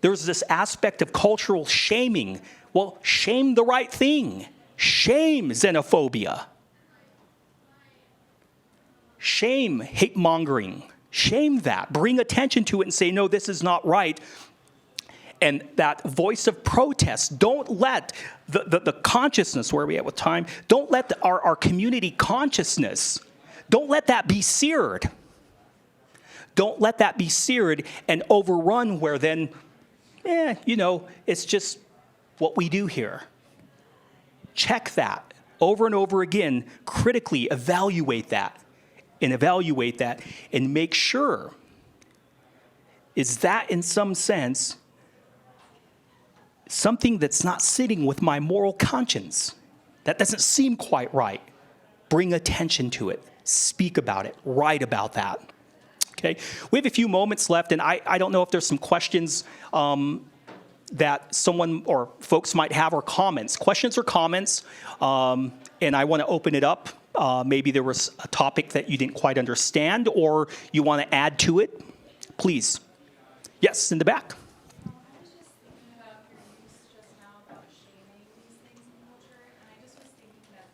There's this aspect of cultural shaming. Well, shame the right thing. Shame xenophobia. Shame hate-mongering. Shame that. Bring attention to it and say, no, this is not right. And that voice of protest, don't let the consciousness, where are we at with time? Don't let our community consciousness, don't let that be seared. Don't let that be seared and overrun where then, it's just what we do here. Check that over and over again, critically evaluate that and make sure, is that in some sense something that's not sitting with my moral conscience? That doesn't seem quite right. Bring attention to it. Speak about it. Write about that. Okay? We have a few moments left, and I don't know if there's some questions that someone or folks might have, or comments. Questions or comments, and I want to open it up. Maybe there was a topic that you didn't quite understand or you want to add to it. Please. Yes, in the back. I was just thinking about your use just now about shaming these things in culture, and I just was thinking that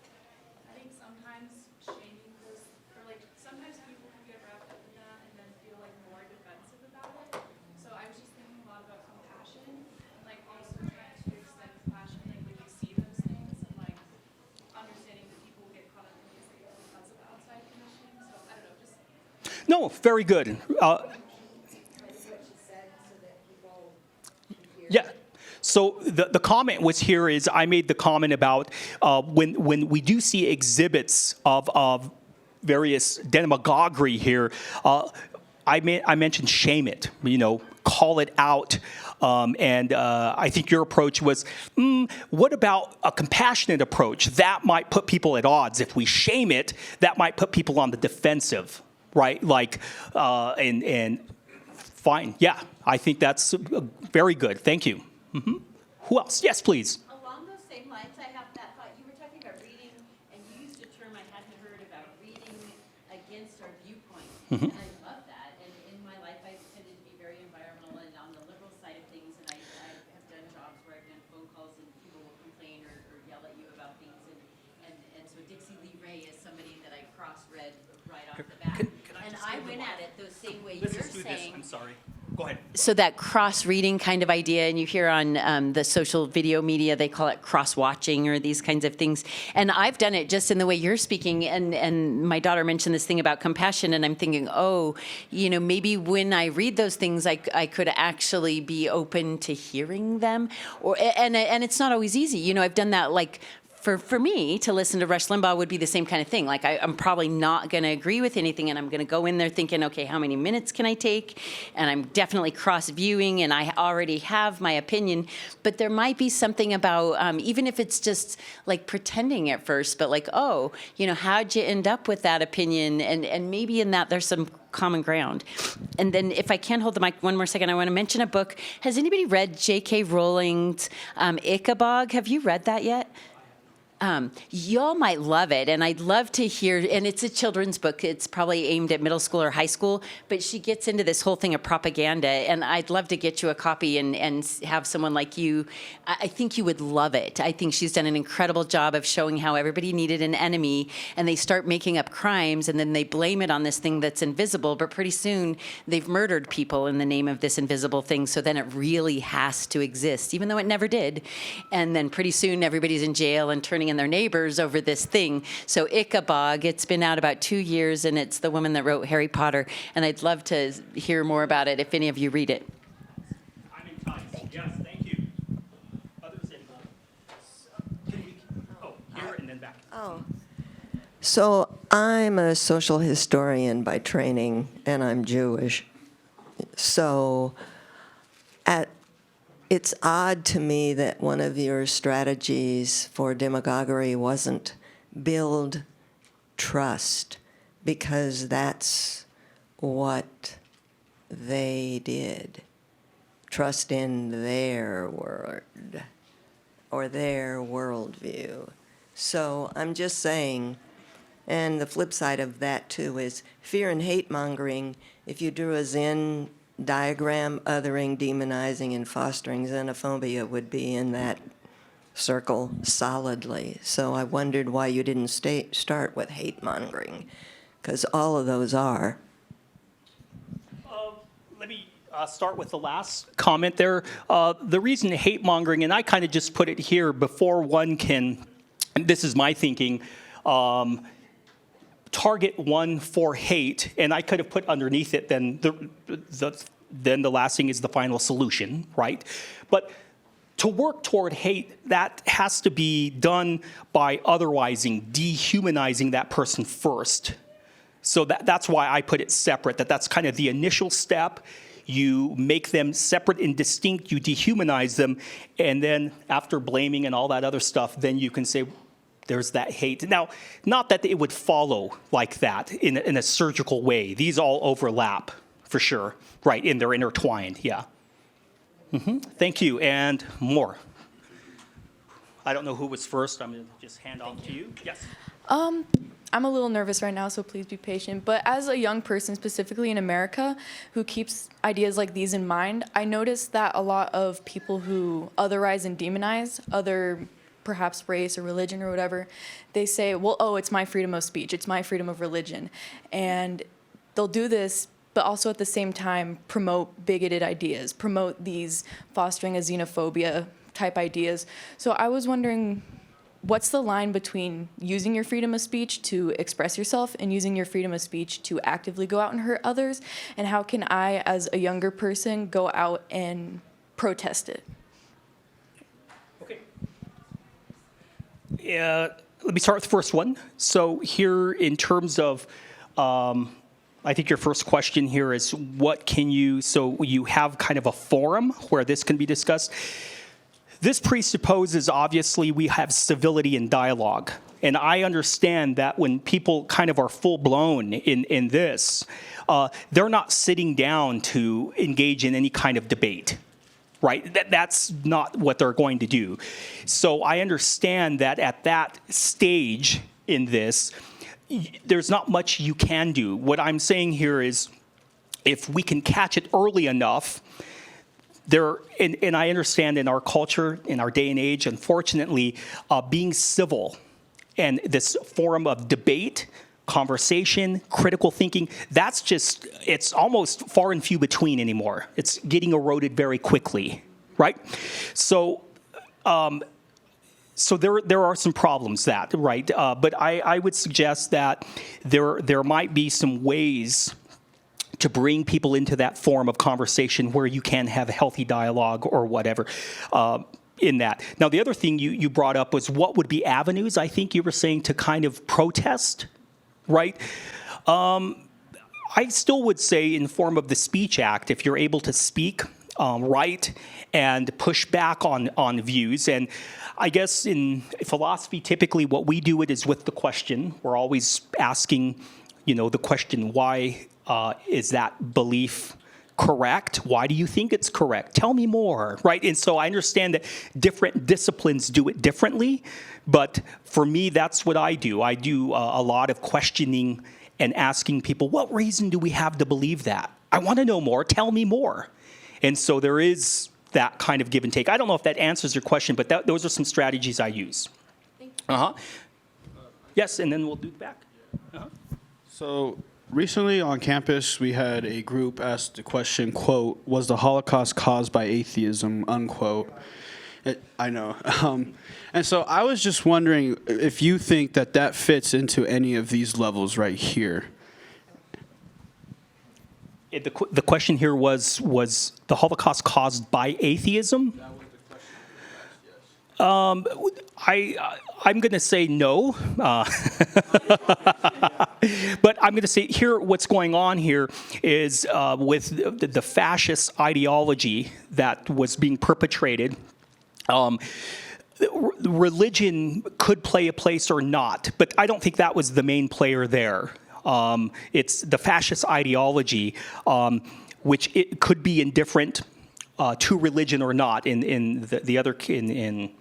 I think sometimes shaming goes, or like sometimes people can get wrapped up in that and then feel like more defensive about it. So I was just thinking a lot about compassion, and like also trying to extend compassion, like when you see those things, and like understanding that people get caught up in these things because of outside conditioning. So I don't know, just. No, very good. Yeah. So the comment was here is I made the comment about when we do see exhibits of various demagoguery here, I mentioned shame it, call it out. And I think your approach was, what about a compassionate approach? That might put people at odds. If we shame it, that might put people on the defensive, right? Like, and fine. Yeah, I think that's very good. Thank you. Mm-hmm. Who else? Yes, please. Along those same lines, I have that thought. You were talking about reading, and you used a term I hadn't heard about, reading against our viewpoint. Mm-hmm. And I love that. And in my life, I've tended to be very environmental and on the liberal side of things. And I have done jobs where I've done phone calls and people will complain or yell at you about things. And so Dixie Lee Ray is somebody that I cross-read right off the bat. And I went at it the same way you're saying. I'm sorry. Go ahead. So that cross-reading kind of idea, and you hear on the social video media, they call it cross-watching or these kinds of things. And I've done it just in the way you're speaking. And my daughter mentioned this thing about compassion, and I'm thinking, maybe when I read those things, I could actually be open to hearing them. And it's not always easy. I've done that like. For me, to listen to Rush Limbaugh would be the same kind of thing. Like, I'm probably not going to agree with anything, and I'm going to go in there thinking, okay, how many minutes can I take? And I'm definitely cross-viewing, and I already have my opinion. But there might be something about, even if it's just, like, pretending at first, but like, how'd you end up with that opinion? And maybe in that there's some common ground. And then if I can hold the mic one more second, I want to mention a book. Has anybody read J.K. Rowling's Ichabod? Have you read that yet? Y'all might love it, and I'd love to hear, and it's a children's book. It's probably aimed at middle school or high school, but she gets into this whole thing of propaganda, and I'd love to get you a copy and have someone like you. I think you would love it. I think she's done an incredible job of showing how everybody needed an enemy, and they start making up crimes, and then they blame it on this thing that's invisible, but pretty soon they've murdered people in the name of this invisible thing, so then it really has to exist, even though it never did. And then pretty soon everybody's in jail and turning in their neighbors over this thing. So Ichabod, it's been out about 2 years, and it's the woman that wrote Harry Potter, and I'd love to hear more about it if any of you read it. I'm enticed. Yes, thank you. Others in here and then back. So I'm a social historian by training, and I'm Jewish. So it's odd to me that one of your strategies for demagoguery wasn't build trust, because that's what they did. Trust in their word or their worldview. So I'm just saying, and the flip side of that too is fear and hate mongering. If you drew a Zen diagram, othering, demonizing, and fostering xenophobia would be in that circle solidly. So I wondered why you didn't start with hate mongering, because all of those are. Let me start with the last comment there. The reason hate mongering, and I kind of just put it here before one can, and this is my thinking, target one for hate, and I could have put underneath it then the last thing is the final solution, right? But to work toward hate, that has to be done by otherwising, dehumanizing that person first. So that's why I put it separate, that's kind of the initial step. You make them separate and distinct, you dehumanize them, and then after blaming and all that other stuff, then you can say, there's that hate. Now, not that it would follow like that in a surgical way. These all overlap, for sure, right, and they're intertwined, yeah. Thank you, and more. I don't know who was first. I'm going to just hand off to you. Yes. I'm a little nervous right now, so please be patient. But as a young person, specifically in America, who keeps ideas like these in mind, I noticed that a lot of people who otherize and demonize other perhaps race or religion or whatever, they say, well, oh, it's my freedom of speech, it's my freedom of religion. And they'll do this, but also at the same time promote bigoted ideas, promote these fostering a xenophobia type ideas. So I was wondering, what's the line between using your freedom of speech to express yourself and using your freedom of speech to actively go out and hurt others? And how can I, as a younger person, go out and protest it? Let me start with the first one. So here in terms of, I think your first question here is what can you, so you have kind of a forum where this can be discussed. This presupposes, obviously, we have civility and dialogue. And I understand that when people kind of are full-blown in this, they're not sitting down to engage in any kind of debate. Right? That's not what they're going to do. So I understand that at that stage in this, there's not much you can do. What I'm saying here is if we can catch it early enough, and I understand in our culture, in our day and age, unfortunately, being civil and this forum of debate, conversation, critical thinking, that's just, it's almost far and few between anymore. It's getting eroded very quickly, right? So there are some problems that, right? But I would suggest that there might be some ways to bring people into that form of conversation where you can have a healthy dialogue or whatever in that. Now, the other thing you brought up was what would be avenues, I think you were saying, to kind of protest. Right? I still would say in form of the Speech Act, if you're able to speak, write, and push back on views. And I guess in philosophy, typically what we do it is with the question. We're always asking, the question, why is that belief correct? Why do you think it's correct? Tell me more, right? And so I understand that different disciplines do it differently, but for me, that's what I do. I do a lot of questioning and asking people, what reason do we have to believe that? I want to know more. Tell me more. And so there is that kind of give and take. I don't know if that answers your question, but those are some strategies I use. Uh-huh. Yes, and then we'll do the back. Uh-huh. So recently on campus, we had a group ask the question, quote, was the Holocaust caused by atheism, unquote. I know. And so I was just wondering if you think that that fits into any of these levels right here. The question here was the Holocaust caused by atheism? That was the question, yes. I'm going to say no. But I'm going to say here what's going on here is with the fascist ideology that was being perpetrated, religion could play a place or not, but I don't think that was the main player there. It's the fascist ideology, which it could be indifferent to religion or not. In the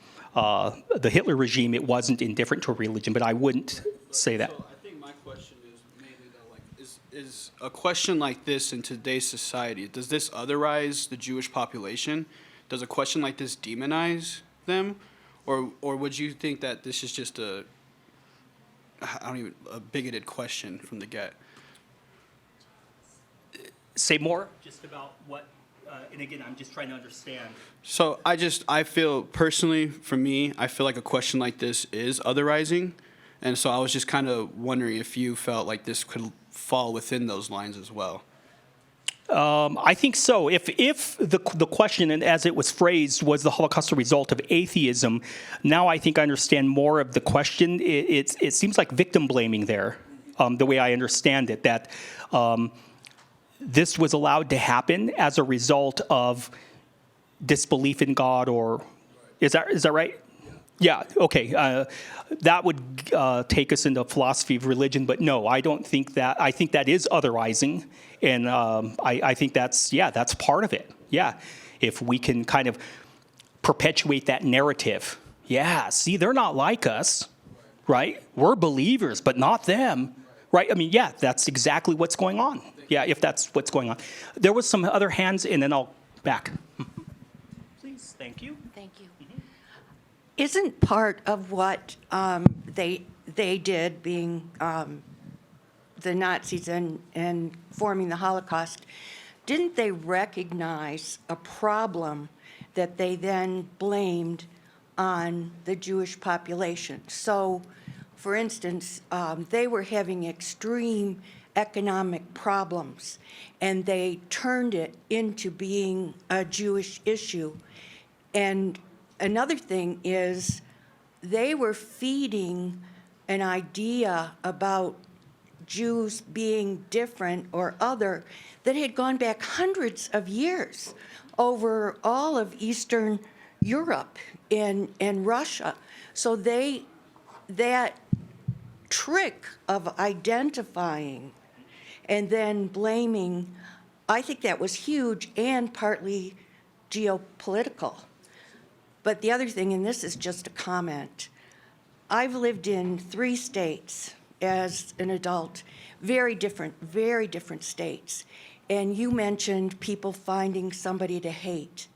Hitler regime, it wasn't indifferent to religion, but I wouldn't say that. So I think my question is mainly though, like, is a question like this in today's society, does this otherize the Jewish population? Does a question like this demonize them, or would you think that this is just a bigoted question from the get? Say more just about what, and again, I'm just trying to understand. So I feel personally, for me, I feel like a question like this is otherizing, and so I was just kind of wondering if you felt like this could fall within those lines as well. I think so. If the question, and as it was phrased, was the Holocaust a result of atheism, now I think I understand more of the question. It seems like victim blaming there, the way I understand it, that this was allowed to happen as a result of disbelief in God, or is that right? Yeah, okay. That would take us into philosophy of religion, but no, I don't think that. I think that is otherizing, and I think that's part of it. Yeah, if we can kind of perpetuate that narrative. Yeah, see, they're not like us, right? We're believers, but not them, right? I mean, yeah, that's exactly what's going on. Yeah, if that's what's going on. There was some other hands, and then I'll back. Please, thank you. Thank you. Isn't part of what they did, being the Nazis and forming the Holocaust, didn't they recognize a problem that they then blamed on the Jewish population? So, for instance, they were having extreme economic problems, and they turned it into being a Jewish issue. And another thing is they were feeding an idea about Jews being different or other that had gone back hundreds of years over all of Eastern Europe and Russia. So that trick of identifying and then blaming, I think that was huge and partly geopolitical. But the other thing, and this is just a comment, I've lived in 3 states as an adult, very different states. And you mentioned people finding somebody to hate.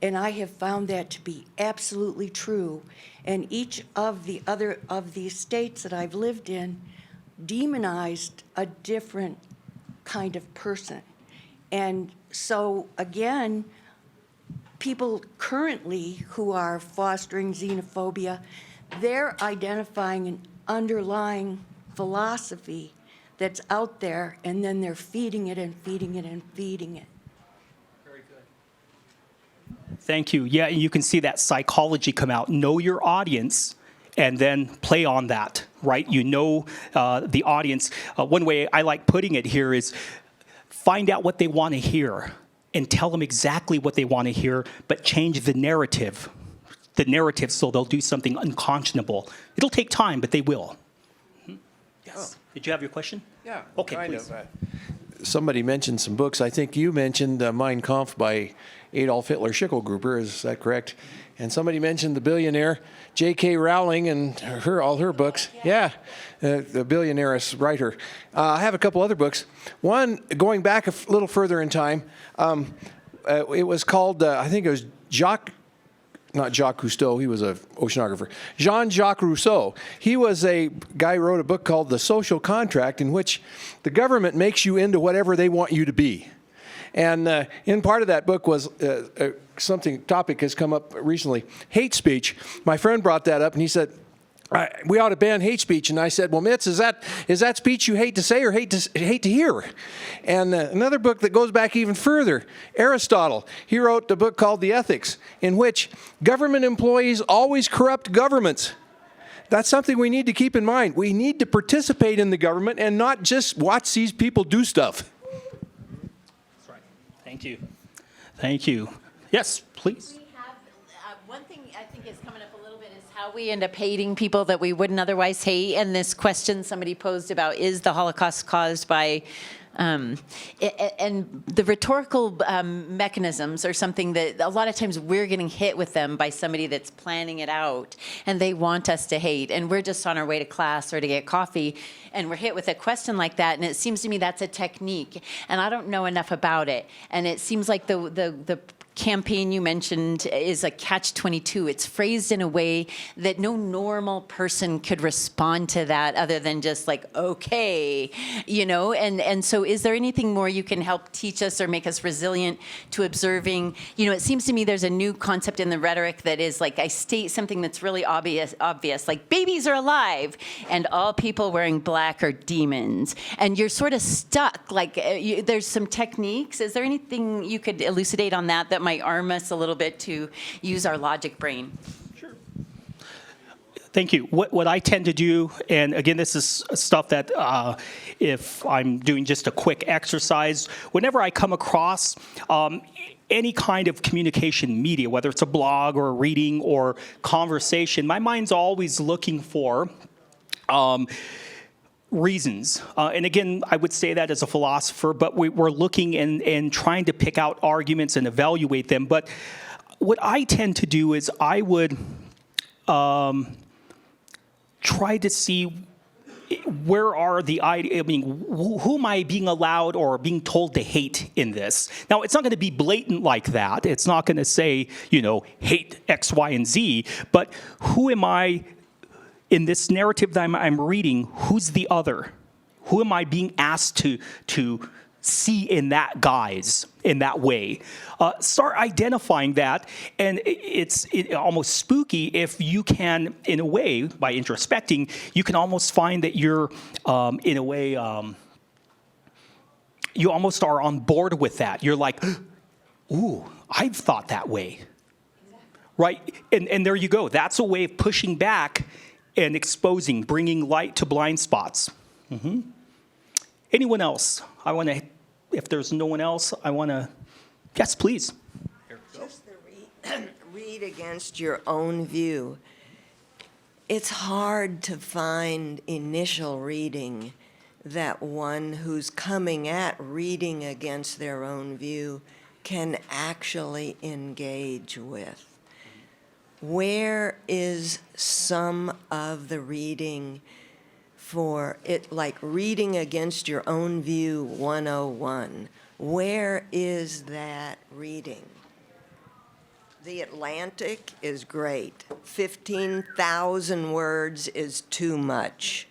And I have found that to be absolutely true. And each of the other of these states that I've lived in demonized a different kind of person. And so, again, people currently who are fostering xenophobia, they're identifying an underlying philosophy that's out there, and then they're feeding it and feeding it and feeding it. Very good. Thank you. Yeah, and you can see that psychology come out. Know your audience, and then play on that, right? You know the audience. One way I like putting it here is find out what they want to hear and tell them exactly what they want to hear, but change the narrative so they'll do something unconscionable. It'll take time, but they will. Yes. Oh. Did you have your question? Yeah. Okay, kind please. of. somebody mentioned some books. I think you mentioned Mein Kampf by Adolf Hitler Schicklgruber. Is that correct? And somebody mentioned the billionaire J.K. Rowling and all her books. Yeah, the billionaire writer. I have a couple other books. One, going back a little further in time, it was called, I think it was not Jacques Cousteau, he was an oceanographer. Jean-Jacques Rousseau. He was a guy who wrote a book called The Social Contract, in which the government makes you into whatever they want you to be. And in part of that book was topic has come up recently, hate speech. My friend brought that up, and he said, we ought to ban hate speech. And I said, well, Mitz, is that speech you hate to say or hate to hear? And another book that goes back even further, Aristotle. He wrote a book called The Ethics, in which government employees always corrupt governments. That's something we need to keep in mind. We need to participate in the government and not just watch these people do stuff. That's right. Thank you. Thank you. Yes, please. We have, one thing I think is coming up a little bit is how we end up hating people that we wouldn't otherwise hate. And this question somebody posed about, is the Holocaust caused by, and the rhetorical mechanisms are something that a lot of times we're getting hit with them by somebody that's planning it out, and they want us to hate. And we're just on our way to class or to get coffee, and we're hit with a question like that, and it seems to me that's a technique, and I don't know enough about it. And it seems like the campaign you mentioned is a catch-22. It's phrased in a way that no normal person could respond to that other than just like, okay, you know? And so is there anything more you can help teach us or make us resilient to observing? You know, it seems to me there's a new concept in the rhetoric that is like, I state something that's really obvious, like babies are alive and all people wearing black are demons. And you're sort of stuck, like there's some techniques. Is there anything you could elucidate on that might arm us a little bit to use our logic brain? Sure. Thank you. What I tend to do, and again, this is stuff that if I'm doing just a quick exercise, whenever I come across any kind of communication media, whether it's a blog or a reading or conversation, my mind's always looking for reasons. And again, I would say that as a philosopher, but we're looking and trying to pick out arguments and evaluate them. But what I tend to do is I would try to see where are the ideas, I mean, who am I being allowed or being told to hate in this? Now, it's not going to be blatant like that. It's not going to say, you know, hate X, Y, and Z, but who am I in this narrative that I'm reading, who's the other? Who am I being asked to see in that guise, in that way? Start identifying that, and it's almost spooky if you can, in a way, by introspecting, you can almost find that you're, in a way, you almost are on board with that. You're like, ooh, I've thought that way. Right? And there you go. That's a way of pushing back and exposing, bringing light to blind spots. Mm-hmm. Anyone else? I want to, if there's no one else, I want to, yes, please. Just the read against your own view. It's hard to find initial reading that one who's coming at reading against their own view can actually engage with. Where is some of the reading for it, like reading against your own view 101? Where is that reading? The Atlantic is great. 15,000 words is too much.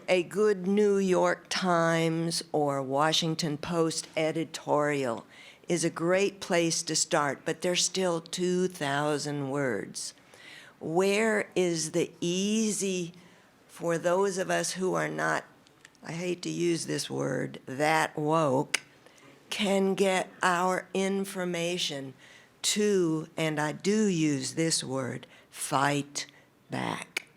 A good New York Times or Washington Post editorial is a great place to start, but there's still 2,000 words. Where is the easy, for those of us who are not, I hate to use this word, that woke, can get our information to, and I do use this word, fight back?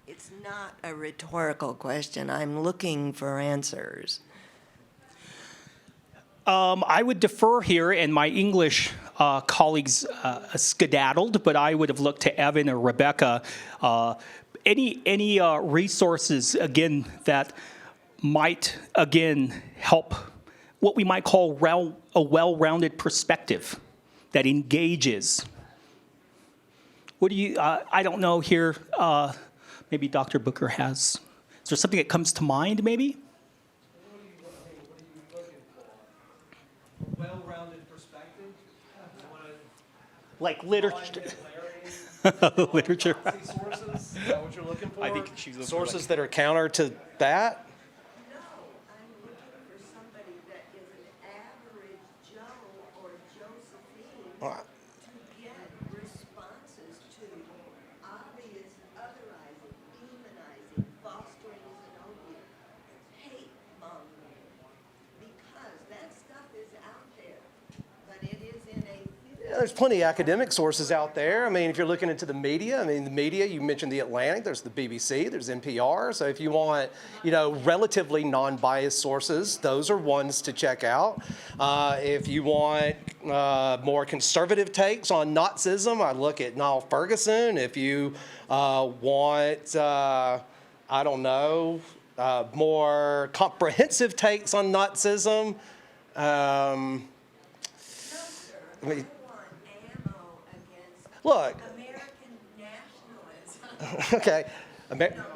It's not a rhetorical question. I'm looking for answers. I would defer here, and my English colleagues skedaddled, but I would have looked to Evan or Rebecca. Any resources, again, that might, again, help what we might call a well-rounded perspective that engages. What do you, I don't know here, maybe Dr. Booker has, is there something that comes to mind maybe? What are you looking for? Well-rounded perspective? Like literature. Literature. Sources? Is that what you're looking for? I think she's looking for sources that are counter to that? No, I'm looking for somebody that is an average Joe or Josephine to get responses to obvious otherizing, demonizing, fostering xenophobia, hate mongering, because that stuff is out there, but it is in a Yeah, there's plenty of academic sources out there. I mean, if you're looking into the media, the media, you mentioned the Atlantic, there's the BBC, there's NPR. So if you want, relatively non-biased sources, those are ones to check out. If you want more conservative takes on Nazism, I look at Niall Ferguson. If you want, more comprehensive takes on Nazism, look. American nationalism. Okay,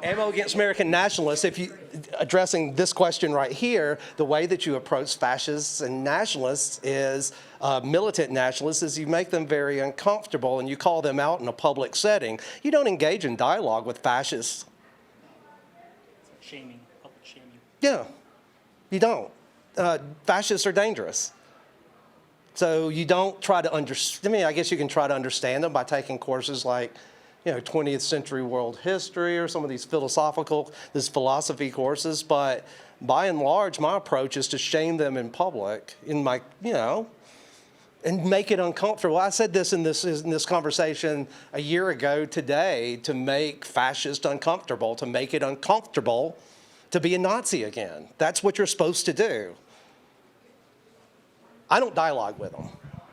ammo against American nationalists. If you addressing this question right here, the way that you approach fascists and nationalists is militant nationalists is you make them very uncomfortable and you call them out in a public setting. You don't engage in dialogue with fascists. Shaming, public shaming. Yeah, you don't. Fascists are dangerous. So you don't try to understand. I guess you can try to understand them by taking courses like, 20th century world history or some of these philosophy courses. But by and large, my approach is to shame them in public, and make it uncomfortable. I said this in this conversation a year ago today, to make fascists uncomfortable, to make it uncomfortable to be a Nazi again. That's what you're supposed to do. I don't dialogue with them.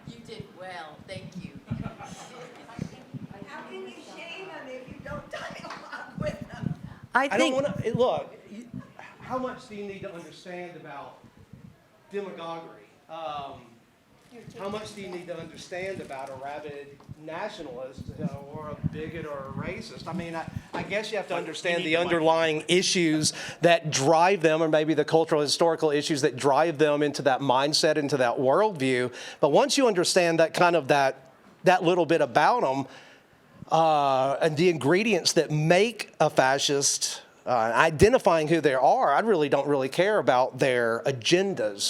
You did well, thank you. How can you shame them if you don't dialogue with them? I I don't think want to, look, how much do you need to understand about demagoguery? How much do you need to understand about a rabid nationalist or a bigot or a racist? I guess you have to understand the underlying issues that drive them, or maybe the cultural historical issues that drive them into that mindset, into that worldview. But once you understand that little bit about them, and the ingredients that make a fascist, identifying who they are, I really don't care about their agendas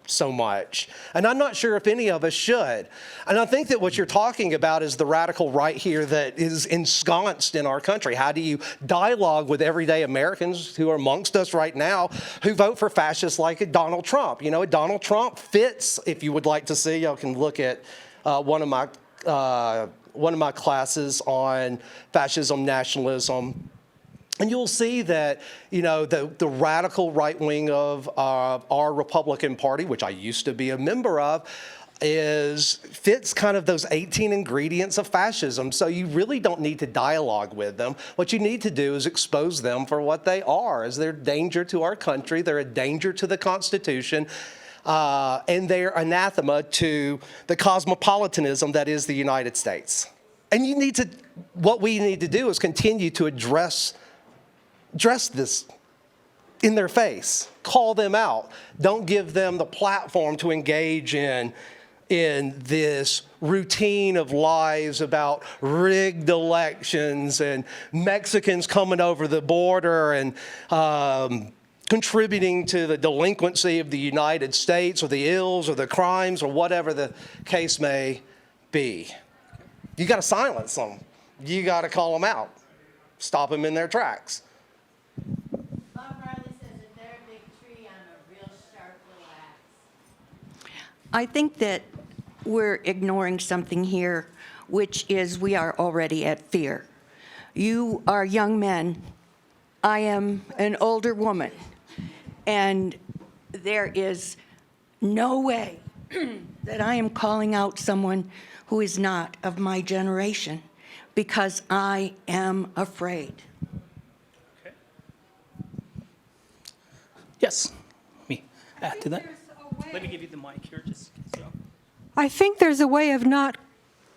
so much. And I'm not sure if any of us should. And I think that what you're talking about is the radical right here that is ensconced in our country. How do you dialogue with everyday Americans who are amongst us right now who vote for fascists like Donald Trump? Donald Trump fits, if you would like to see, y'all can look at one of my classes on fascism, nationalism. And you'll see that, the radical right wing of our Republican Party, which I used to be a member of, fits kind of those 18 ingredients of fascism. So you really don't need to dialogue with them. What you need to do is expose them for what they are, as they're a danger to our country, they're a danger to the Constitution, and they're anathema to the cosmopolitanism that is the United States. And what we need to do is continue to address this in their face, call them out. Don't give them the platform to engage in this routine of lies about rigged elections and Mexicans coming over the border and contributing to the delinquency of the United States, or the ills or the crimes or whatever the case may be. You got to silence them. You got to call them out. Stop them in their tracks. I think that we're ignoring something here, which is we are already at fear. You are young men. I am an older woman. And there is no way that I am calling out someone who is not of my generation, because I am afraid. Yes, let me add to that. Let me give you the mic here, just so. I think there's a way of not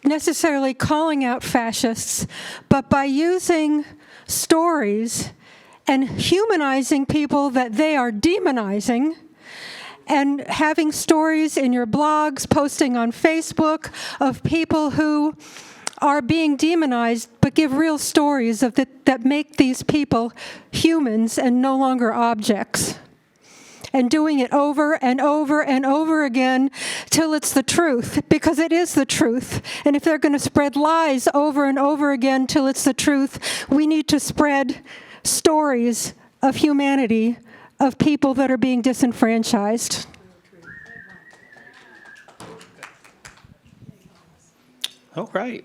necessarily calling out fascists, but by using stories and humanizing people that they are demonizing, and having stories in your blogs, posting on Facebook of people who are being demonized, but give real stories of that make these people humans and no longer objects. And doing it over and over and over again till it's the truth, because it is the truth. And if they're going to spread lies over and over again till it's the truth, we need to spread stories of humanity, of people that are being disenfranchised. All right.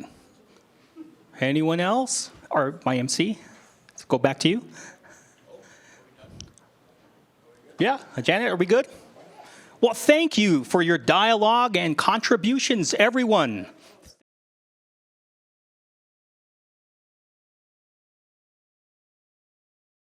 Anyone else? Or my MC? Let's go back to you. Yeah, Janet, are we good? Well, thank you for your dialogue and contributions, everyone.